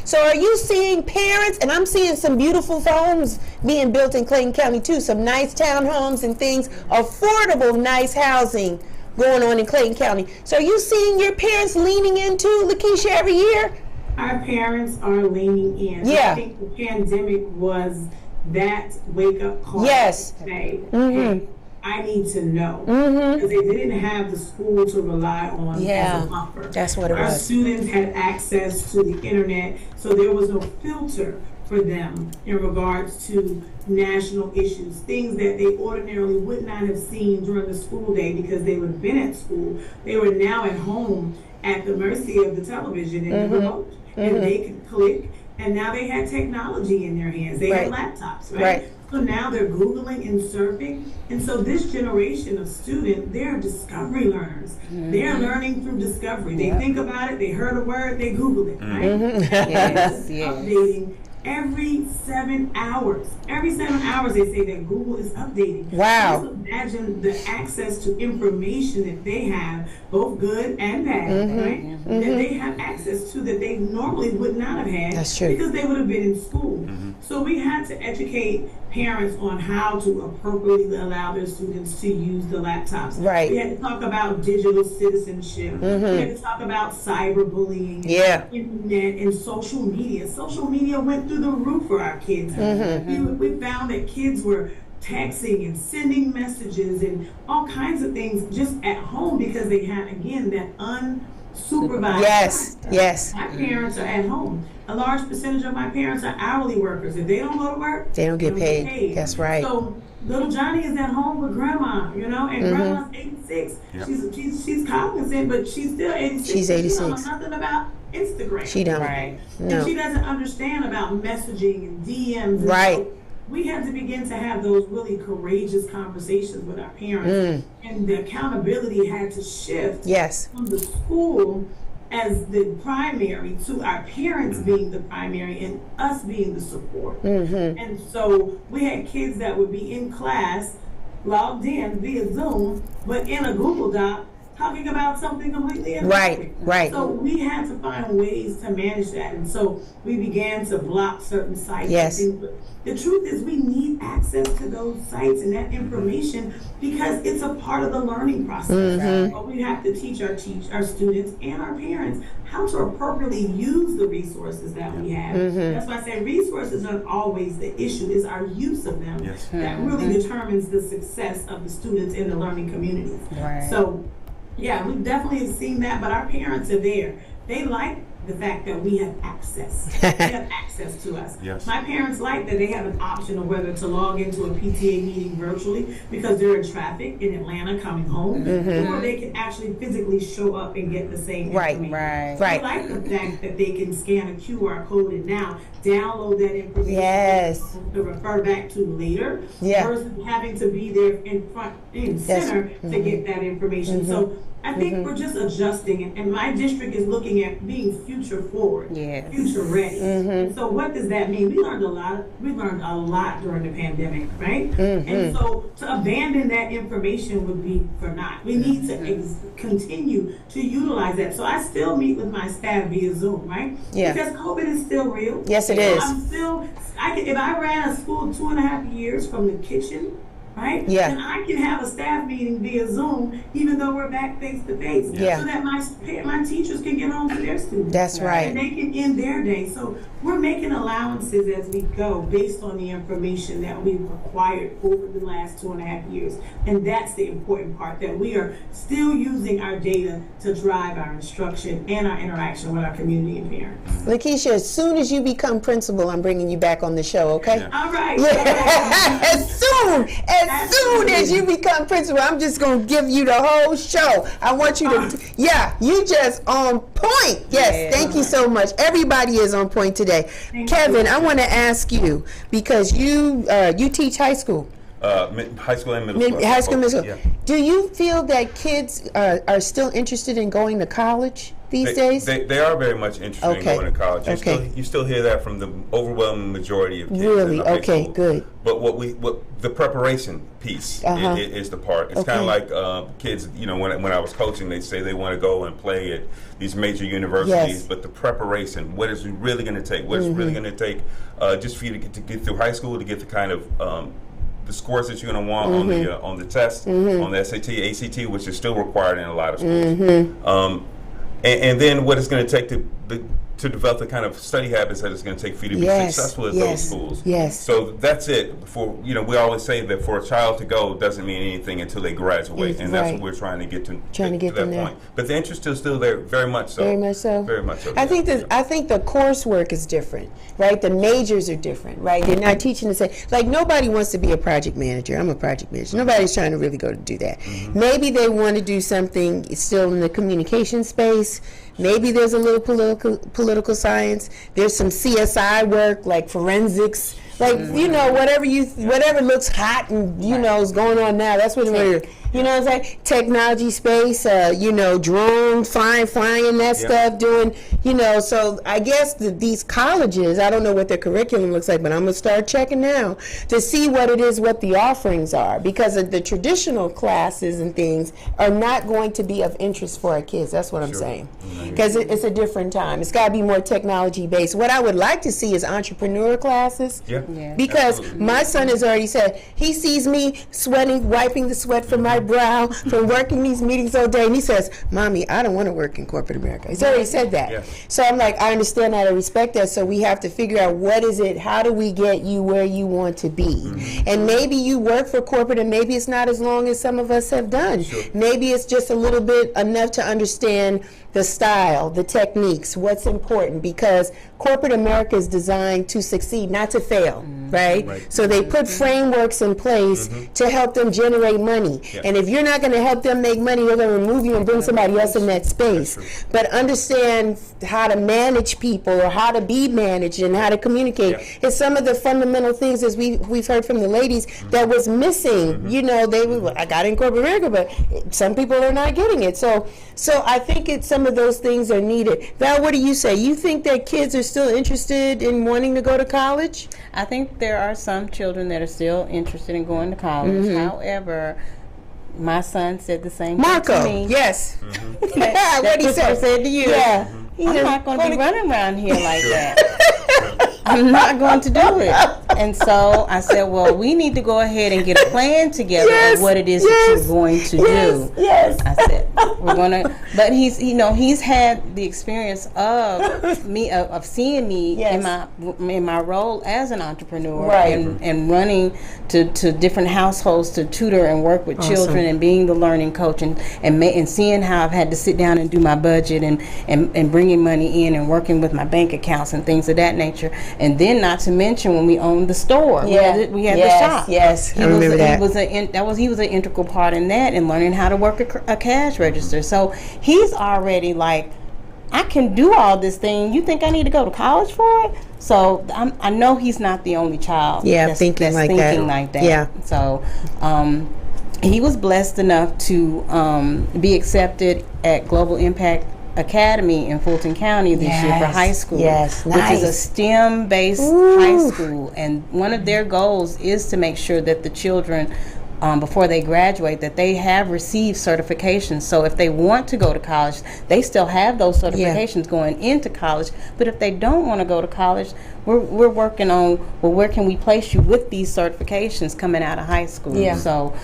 Speaker 1: So are you seeing parents, and I'm seeing some beautiful homes being built in Clayton County too, some nice townhomes and things, affordable, nice housing going on in Clayton County. So are you seeing your parents leaning into, Lakeisha, every year?
Speaker 5: Our parents are leaning in.
Speaker 1: Yeah.
Speaker 5: I think the pandemic was that wake-up call.
Speaker 1: Yes.
Speaker 5: To say, hey, I need to know. Because they didn't have the school to rely on as a buffer.
Speaker 1: That's what it was.
Speaker 5: Our students had access to the internet, so there was no filter for them in regards to national issues, things that they ordinarily would not have seen during the school day because they would have been at school. They were now at home at the mercy of the television and the remote, and they could click, and now they had technology in their hands. They had laptops, right? So now they're Googling and surfing, and so this generation of student, they're discovery learners. They're learning through discovery. They think about it, they heard a word, they Google it, right?
Speaker 2: Yes.
Speaker 5: Updating every 7 hours. Every 7 hours they say that Google is updating.
Speaker 1: Wow.
Speaker 5: Just imagine the access to information that they have, both good and bad, right? That they have access to that they normally would not have had.
Speaker 1: That's true.
Speaker 5: Because they would have been in school. So we had to educate parents on how to appropriately allow their students to use the laptops.
Speaker 1: Right.
Speaker 5: We had to talk about digital citizenship. We had to talk about cyberbullying,
Speaker 1: Yeah.
Speaker 5: internet, and social media. Social media went through the roof for our kids. We found that kids were texting and sending messages and all kinds of things just at home because they had, again, that unsupervised.
Speaker 1: Yes, yes.
Speaker 5: My parents are at home. A large percentage of my parents are hourly workers. If they don't go to work,
Speaker 1: They don't get paid. That's right.
Speaker 5: So little Johnny is at home with grandma, and grandma's 86.
Speaker 3: Yep.
Speaker 5: She's cognizant, but she's still 86.
Speaker 1: She's 86.
Speaker 5: She don't know nothing about Instagram.
Speaker 1: She don't.
Speaker 2: Right.
Speaker 1: No.
Speaker 5: And she doesn't understand about messaging and DMs. And
Speaker 1: Right.
Speaker 5: so we had to begin to have those really courageous conversations with our parents. And the accountability had to shift
Speaker 1: Yes.
Speaker 5: from the school as the primary to our parents being the primary and us being the support. And so we had kids that would be in class, logged in via Zoom, but in a Google Doc, talking about something completely different.
Speaker 1: Right, right.
Speaker 5: So we had to find ways to manage that. And so we began to block certain sites.
Speaker 1: Yes.
Speaker 5: And things. But the truth is we need access to those sites and that information because it's a part of the learning process. But we have to teach our students and our parents how to appropriately use the resources that we have. That's why I say resources aren't always the issue, it's our use of them
Speaker 3: Yes.
Speaker 5: that really determines the success of the students in the learning communities.
Speaker 2: Right.
Speaker 5: So yeah, we definitely have seen that, but our parents are there. They like the fact that we have access. They have access to us.
Speaker 3: Yes.
Speaker 5: My parents like that they have an option of whether to log into a PTA meeting virtually because they're in traffic in Atlanta coming home, or they can actually physically show up and get the same
Speaker 1: Right,
Speaker 5: information.
Speaker 2: Right.
Speaker 1: Right.
Speaker 5: I like the fact that they can scan a QR code and now download that information
Speaker 1: Yes.
Speaker 5: to refer back to later
Speaker 1: Yeah.
Speaker 5: versus having to be there in front, in
Speaker 1: Yes.
Speaker 5: center to get that information. So I think we're just adjusting, and my district is looking at being future forward,
Speaker 2: Yes.
Speaker 5: future ready. And so what does that mean? We learned a lot during the pandemic, right? And so to abandon that information would be for naught. We need to continue to utilize that. So I still meet with my staff via Zoom, right?
Speaker 1: Yeah.
Speaker 5: Because COVID is still real.
Speaker 1: Yes, it is.
Speaker 5: I'm still, if I ran a school 2.5 years from the kitchen, right?
Speaker 1: Yeah.
Speaker 5: And I can have a staff meeting via Zoom, even though we're back face to face,
Speaker 1: Yeah.
Speaker 5: so that my teachers can get home to their students.
Speaker 1: That's right.
Speaker 5: And they can end their day. So we're making allowances as we go based on the information that we've acquired over the last 2.5 years. And that's the important part, that we are still using our data to drive our instruction and our interaction with our community and parents.
Speaker 1: Lakeisha, as soon as you become principal, I'm bringing you back on the show, okay?
Speaker 3: Yeah.
Speaker 5: All right.
Speaker 1: As soon as you become principal, I'm just going to give you the whole show. I want you to, you just on point. Yes,
Speaker 2: Yeah.
Speaker 1: thank you so much. Everybody is on point today. Kevin, I want to ask you, because you teach high school.
Speaker 3: High school and middle school.
Speaker 1: High school, middle school.
Speaker 3: Yeah.
Speaker 1: Do you feel that kids are still interested in going to college these days?
Speaker 3: They are very much interested
Speaker 1: Okay.
Speaker 3: in going to college. You still hear that from the overwhelming majority of kids.
Speaker 1: Really?
Speaker 3: In the high
Speaker 1: Okay,
Speaker 3: school.
Speaker 1: good.
Speaker 3: But what the preparation piece is the part. It's kind of like kids. When I was coaching, they say they want to go and play at these major universities,
Speaker 1: Yes.
Speaker 3: but the preparation, what is it really going to take? What is it really going to take just for you to get through high school to get the kind of the scores that you're going to want on the test, on the SAT, ACT, which is still required in a lot of schools. And then what it's going to take to develop the kind of study habits that it's going to take for you to be successful at those schools.
Speaker 1: Yes.
Speaker 3: So that's it. We always say that for a child to go doesn't mean anything until they graduate, and that's
Speaker 1: Right.
Speaker 3: what we're trying to get to.
Speaker 1: Trying to get
Speaker 3: that
Speaker 1: them there.
Speaker 3: point. But the interest is still there, very much so.
Speaker 1: Very much so.
Speaker 3: Very much so.
Speaker 1: I think the coursework is different, right? The majors are different, right? They're not teaching to say, like, nobody wants to be a project manager. I'm a project manager. Nobody's trying to really go to do that. Maybe they want to do something still in the communication space. Maybe there's a little political science. There's some CSI work, like forensics, Like, you know, whatever looks hot and, you know, is going on now, that's what we're, you know what I'm saying? Technology space, you know, drones, flying that stuff, doing, you know, so I guess these colleges, I don't know what their curriculum looks like, but I'm going to start checking now to see what it is, what the offerings are, because of the traditional classes and things are not going to be of interest for our kids. That's what I'm saying. Because it's a different time. It's got to be more technology based. What I would like to see is entrepreneur classes. Because my son has already said, he sees me sweating, wiping the sweat from my brow from working these meetings all day, and he says, Mommy, I don't want to work in corporate America. He's already said that. So I'm like, I understand that, I respect that, so we have to figure out what is it, how do we get you where you want to be? And maybe you work for corporate and maybe it's not as long as some of us have done. Maybe it's just a little bit enough to understand the style, the techniques, what's important, because corporate America is designed to succeed, not to fail, right? So they put frameworks in place to help them generate money. And if you're not going to help them make money, they're going to remove you and bring somebody else in that space. But understand how to manage people or how to be managed and how to communicate is some of the fundamental things, as we've heard from the ladies, that was missing. You know, I got in corporate America, but some people are not getting it. So I think some of those things are needed. Val, what do you say? You think that kids are still interested in wanting to go to college?
Speaker 2: I think there are some children that are still interested in going to college. However, my son said the same thing to me.
Speaker 1: Yes. What he said
Speaker 2: to you.
Speaker 1: Yeah.
Speaker 2: I'm not going to be running around here like that. I'm not going to do it. And so I said, well, we need to go ahead and get a plan together of what it is that you're going to do. I said, we're going to, but he's had the experience of me, of seeing me in my role as an entrepreneur and running to different households to tutor and work with children and being the learning coach and seeing how I've had to sit down and do my budget and bringing money in and working with my bank accounts and things of that nature. And then not to mention when we owned the store, we had the shop.
Speaker 1: I remember that.
Speaker 2: He was an integral part in that and learning how to work a cash register. So he's already like, I can do all this thing. You think I need to go to college for it? So I know he's not the only child that's thinking like that.
Speaker 1: Yeah.
Speaker 2: So he was blessed enough to be accepted at Global Impact Academy in Fulton County this year for high school, which is a STEM-based high school, and one of their goals is to make sure that the children, before they graduate, that they have received certifications. So if they want to go to college, they still have those certifications going into college. But if they don't want to go to college, we're working on, well, where can we place you with these certifications coming out of high school? So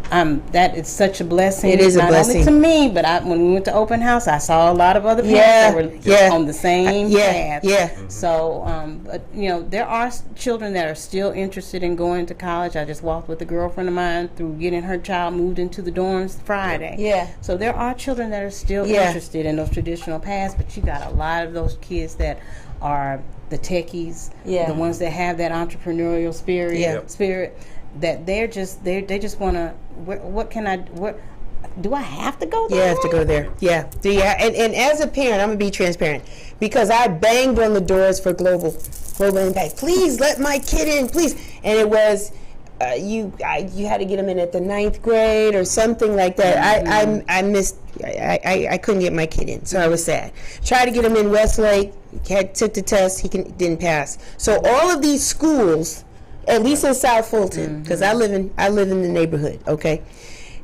Speaker 2: that is such a blessing.
Speaker 1: It is a blessing.
Speaker 2: Not only to me, but when we went to open house, I saw a lot of other parents that were on the same path. So, but there are children that are still interested in going to college. I just walked with a girlfriend of mine through getting her child moved into the dorms Friday. So there are children that are still interested in those traditional paths, but you got a lot of those kids that are the techies, the ones that have that entrepreneurial spirit. That they just want to. What do I have to go there?
Speaker 1: You have to go there. And as a parent, I'm gonna be transparent, because I banged on the doors for global impact. Please let my kid in, please. And it was you had to get him in at the 9th grade or something like that. I missed. I couldn't get my kid in, so I was sad. Tried to get him in Westlake. Took the test. He didn't pass. So all of these schools, at least in South Fulton, because I live in the neighborhood, okay?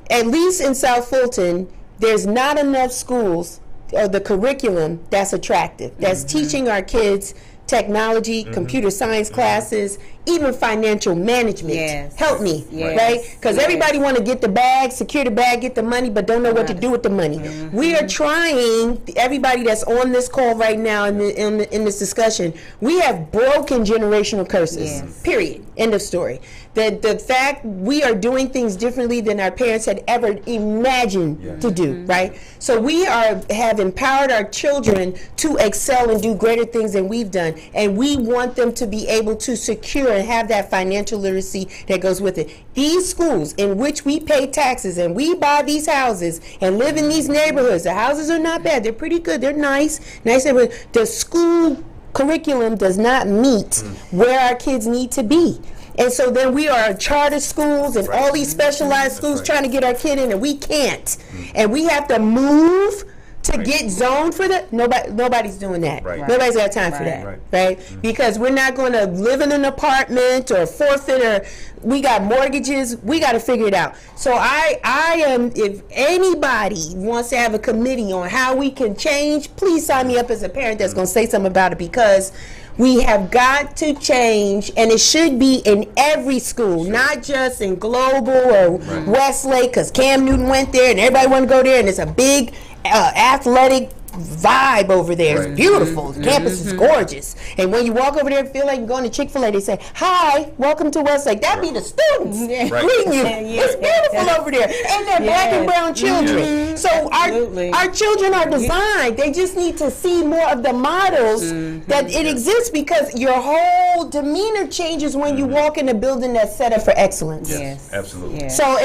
Speaker 1: At least in South Fulton, there's not enough schools or the curriculum that's attractive, that's teaching our kids technology, computer science classes, even financial management. Help me, right? Because everybody want to get the bag, secure the bag, get the money, but don't know what to do with the money. We are trying, everybody that's on this call right now in this discussion, we have broken generational curses, period, end of story. The fact we are doing things differently than our parents had ever imagined to do, right? So we have empowered our children to excel and do greater things than we've done, and we want them to be able to secure and have that financial literacy that goes with it. These schools in which we pay taxes and we buy these houses and live in these neighborhoods, the houses are not bad, they're pretty good, they're nice neighborhoods. The school curriculum does not meet where our kids need to be. And so then we are charter schools and all these specialized schools trying to get our kid in, and we can't. And we have to move to get zoned for that. Nobody's doing that. Nobody's got time for that, right? Because we're not going to live in an apartment or forfeit, or we got mortgages. We got to figure it out. So I am, if anybody wants to have a committee on how we can change, please sign me up as a parent that's going to say something about it, because we have got to change, and it should be in every school, not just in Global or Westlake, because Cam Newton went there and everybody want to go there, and it's a big athletic vibe over there. It's beautiful. The campus is gorgeous. And when you walk over there and feel like you're going to Chick-fil-A, they say, "Hi, welcome to Westlake." That be the students greeting you. It's beautiful over there. And they're black and brown children. So our children are designed. They just need to see more of the models that it exists, because your whole demeanor changes when you walk in a building that's set up for excellence.
Speaker 3: Yes, absolutely.
Speaker 1: So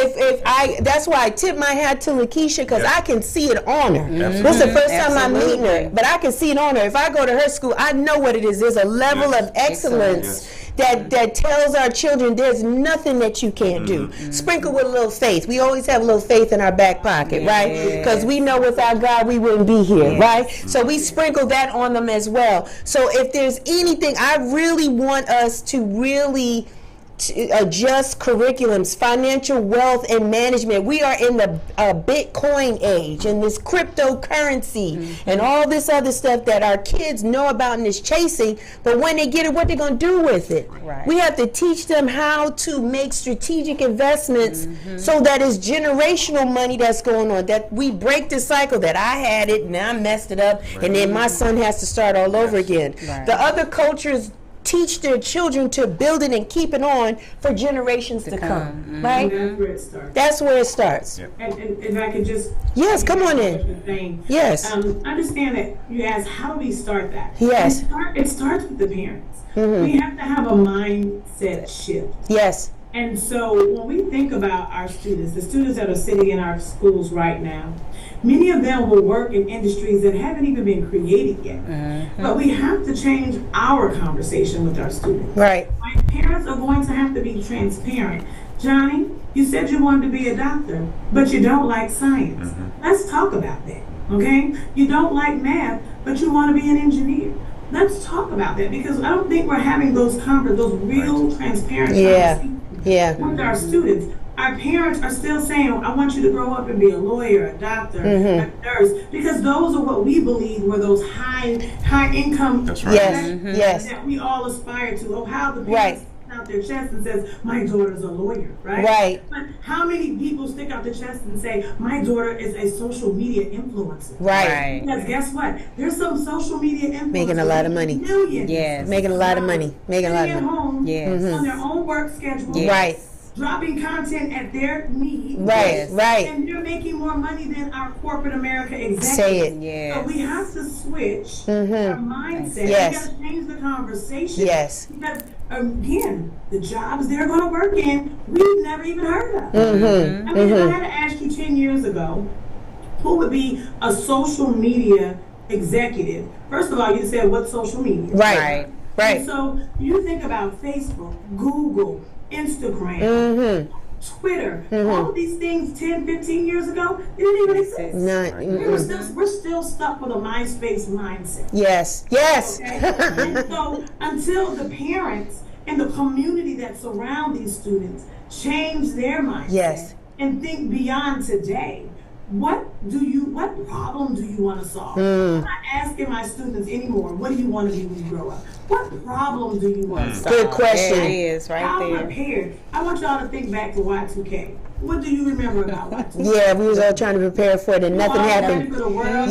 Speaker 1: that's why I tip my hat to Lakeisha, because I can see it on her. This is the first time I'm meeting her, but I can see it on her. If I go to her school, I know what it is. There's a level of excellence that tells our children there's nothing that you can't do. Sprinkle with a little faith. We always have a little faith in our back pocket, right? Because we know without God we wouldn't be here, right? So we sprinkle that on them as well. So if there's anything, I really want us to really adjust curriculums, financial wealth and management. We are in the Bitcoin age, and this cryptocurrency and all this other stuff that our kids know about and is chasing, but when they get it, what they're going to do with it? We have to teach them how to make strategic investments so that it's generational money that's going on, that we break the cycle that I had it and I messed it up and then my son has to start all over again. The other cultures teach their children to build it and keep it on for generations to come. Right?
Speaker 5: And that's where it starts.
Speaker 1: That's where it starts.
Speaker 5: And if I could just...
Speaker 1: Yes, come on in. Yes.
Speaker 5: Understand that you asked, how do we start that?
Speaker 1: Yes.
Speaker 5: It starts with the parents. We have to have a mindset shift.
Speaker 1: Yes.
Speaker 5: And so when we think about our students, the students that are sitting in our schools right now, many of them will work in industries that haven't even been created yet. But we have to change our conversation with our students.
Speaker 1: Right.
Speaker 5: My parents are going to have to be transparent. Johnny, you said you wanted to be a doctor, but you don't like science. Let's talk about that, okay? You don't like math, but you want to be an engineer. Let's talk about that, because I don't think we're having those real transparent conversations with our students. Our parents are still saying, "I want you to grow up and be a lawyer, a doctor, a nurse," because those are what we believe were those high income that we all aspire to. Oh, how the parents stick out their chest and says, "My daughter's a lawyer," right? But how many people stick out their chest and say, "My daughter is a social media influencer"?
Speaker 1: Right.
Speaker 5: Because guess what? There's some social media influencers
Speaker 1: making a lot of money.
Speaker 5: Millions.
Speaker 1: Making a lot of money. Making a lot of money.
Speaker 5: Home on their own work schedule.
Speaker 1: Right.
Speaker 5: Dropping content at their need.
Speaker 1: Right.
Speaker 5: And they're making more money than our corporate America executives.
Speaker 1: Say it.
Speaker 5: So we have to switch our mindset. We got to change the conversation. Because, again, the jobs they're going to work in, we've never even heard of. I mean, if I had to ask you 10 years ago, who would be a social media executive? First of all, you said, what social media?
Speaker 1: Right.
Speaker 5: And so you think about Facebook, Google, Instagram, Twitter, all of these things 10, 15 years ago, they didn't even exist. We're still stuck with a MySpace mindset.
Speaker 1: Yes.
Speaker 5: Okay? And so until the parents and the community that surround these students change their mindset and think beyond today, what problem do you want to solve? I'm not asking my students anymore, what do you want to be when you grow up? What problem do you want to solve?
Speaker 1: Good question.
Speaker 2: There it is, right
Speaker 5: How
Speaker 2: there.
Speaker 5: prepared? I want y'all to think back to Y2K. What do you remember about Y2K?
Speaker 1: Yeah, we was all trying to prepare for it and nothing happened.
Speaker 5: For the world,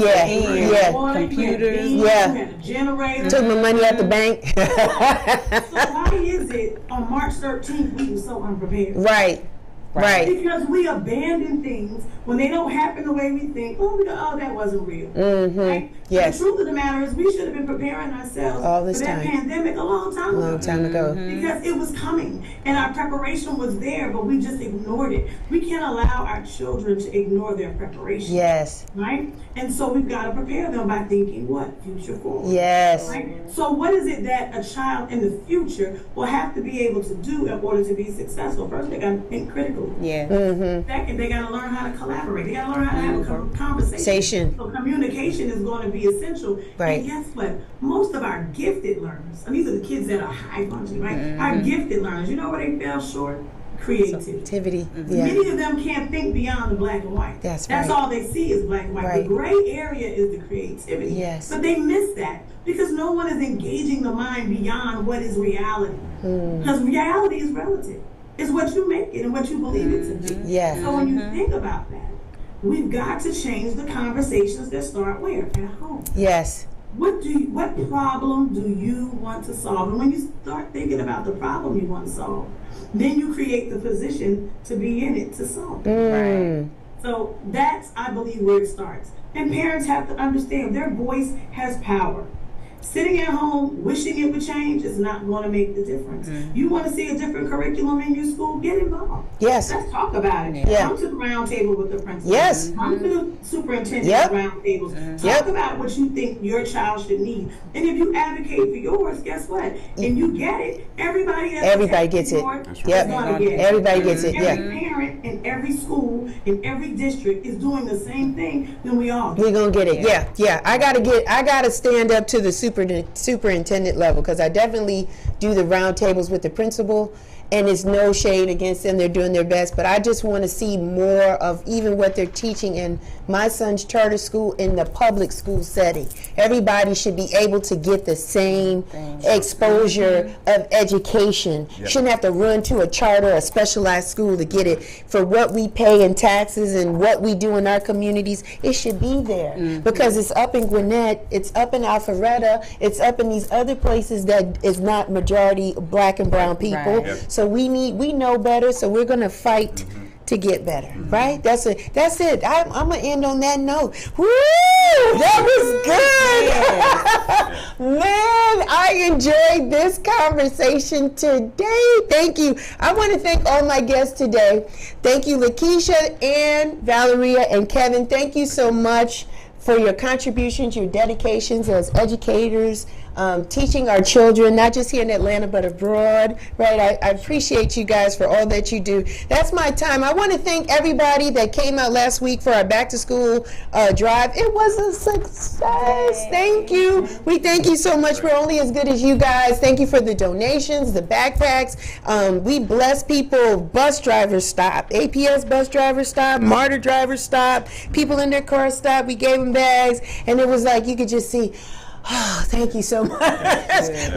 Speaker 2: Computers.
Speaker 5: You had a generator.
Speaker 1: Took my money out the bank.
Speaker 5: So why is it on March 13th we were so unprepared?
Speaker 1: Right. Right.
Speaker 5: Because we abandon things when they don't happen the way we think. Oh, that wasn't real. Right?
Speaker 1: Yes.
Speaker 5: The truth of the matter is, we should have been preparing ourselves
Speaker 1: All this
Speaker 5: for that
Speaker 1: time.
Speaker 5: pandemic a long time ago.
Speaker 1: Long time ago.
Speaker 5: Because it was coming, and our preparation was there, but we just ignored it. We can't allow our children to ignore their preparation.
Speaker 1: Yes.
Speaker 5: Right? And so we've got to prepare them by thinking what? Future forward.
Speaker 1: Yes.
Speaker 5: Right? So what is it that a child in the future will have to be able to do in order to be successful? First, they got to think critically.
Speaker 2: Yeah.
Speaker 5: Second, they got to learn how to collaborate. They got to learn how to have a conversation. So communication is going to be essential.
Speaker 1: Right.
Speaker 5: And guess what? Most of our gifted learners, and these are the kids that are high functioning, right? Our gifted learners, you know where they fell short? Creativity.
Speaker 1: Yeah.
Speaker 5: Many of them can't think beyond the black and white.
Speaker 1: That's
Speaker 5: right. all they see is black and white.
Speaker 1: Right.
Speaker 5: The gray area is the creativity.
Speaker 1: Yes.
Speaker 5: But they miss that because no one is engaging the mind beyond what is reality. Because reality is relative. It's what you make it and what you believe it to be.
Speaker 1: Yeah.
Speaker 5: So when you think about that, we've got to change the conversations that start where? At home.
Speaker 1: Yes.
Speaker 5: What problem do you want to solve? And when you start thinking about the problem you want to solve, then you create the position to be in it to solve it. Right. So that's, I believe, where it starts. And parents have to understand their voice has power. Sitting at home wishing it would change is not going to make the difference. You want to see a different curriculum in your school? Get involved.
Speaker 1: Yes.
Speaker 5: Let's talk about it.
Speaker 1: Yeah.
Speaker 5: Come to the round table with the principal.
Speaker 1: Yes.
Speaker 5: Come to the superintendent round tables. Talk about what you think your child should need. And if you advocate for yours, guess what? And you get it, everybody gets it.
Speaker 1: Everybody gets it.
Speaker 5: Every parent in every school, in every district is doing the same thing, then we all get
Speaker 1: We're gonna get it. Yeah. I gotta stand up to the superintendent level, because I definitely do the round tables with the principal, and it's no shade against them. They're doing their best, but I just want to see more of even what they're teaching in my son's charter school in the public school setting. Everybody should be able to get the same exposure of education. Shouldn't have to run to a charter or specialized school to get it. For what we pay in taxes and what we do in our communities, it should be there, because it's up in Gwinnett, it's up in Alpharetta, it's up in these other places that is not majority black and brown people. So we know better, so we're going to fight to get better, right? That's it. I'm going to end on that note. Woo! That was good. Man, I enjoyed this conversation today. Thank you. I want to thank all my guests today. Thank you, Lakeisha and Valeria and Kevin. Thank you so much for your contributions, your dedications as educators, teaching our children, not just here in Atlanta, but abroad, right? I appreciate you guys for all that you do. That's my time. I want to thank everybody that came out last week for our back to school drive. It was a success. Thank you. We thank you so much. We're only as good as you guys. Thank you for the donations, the backpacks. We bless people. Bus drivers stopped. APS bus drivers stopped. MARTA drivers stopped. People in their cars stopped. We gave them bags, and it was like you could just see, oh, thank you so much.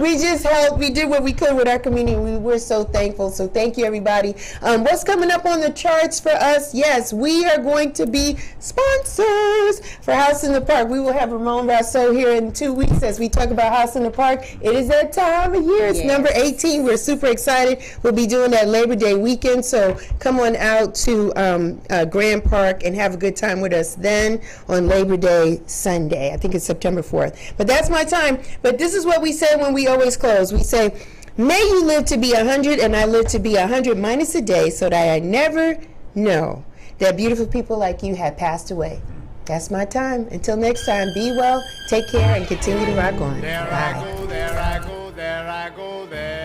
Speaker 1: We just helped. We did what we could with our community. We're so thankful. So thank you, everybody. What's coming up on the charts for us? Yes, we are going to be sponsors for House in the Park. We will have Ramon Rousseau here in 2 weeks as we talk about House in the Park. It is that time of year. It's number 18. We're super excited. We'll be doing that Labor Day weekend. So come on out to Grand Park and have a good time with us then on Labor Day Sunday. I think it's September 4th. But that's my time. But this is what we say when we always close. We say, may you live to be 100 and I live to be 100 minus a day, so that I never know that beautiful people like you have passed away. That's my time. Until next time, be well, take care, and continue to rock on. Bye.
Speaker 6: There I go, there I go, there I go, there.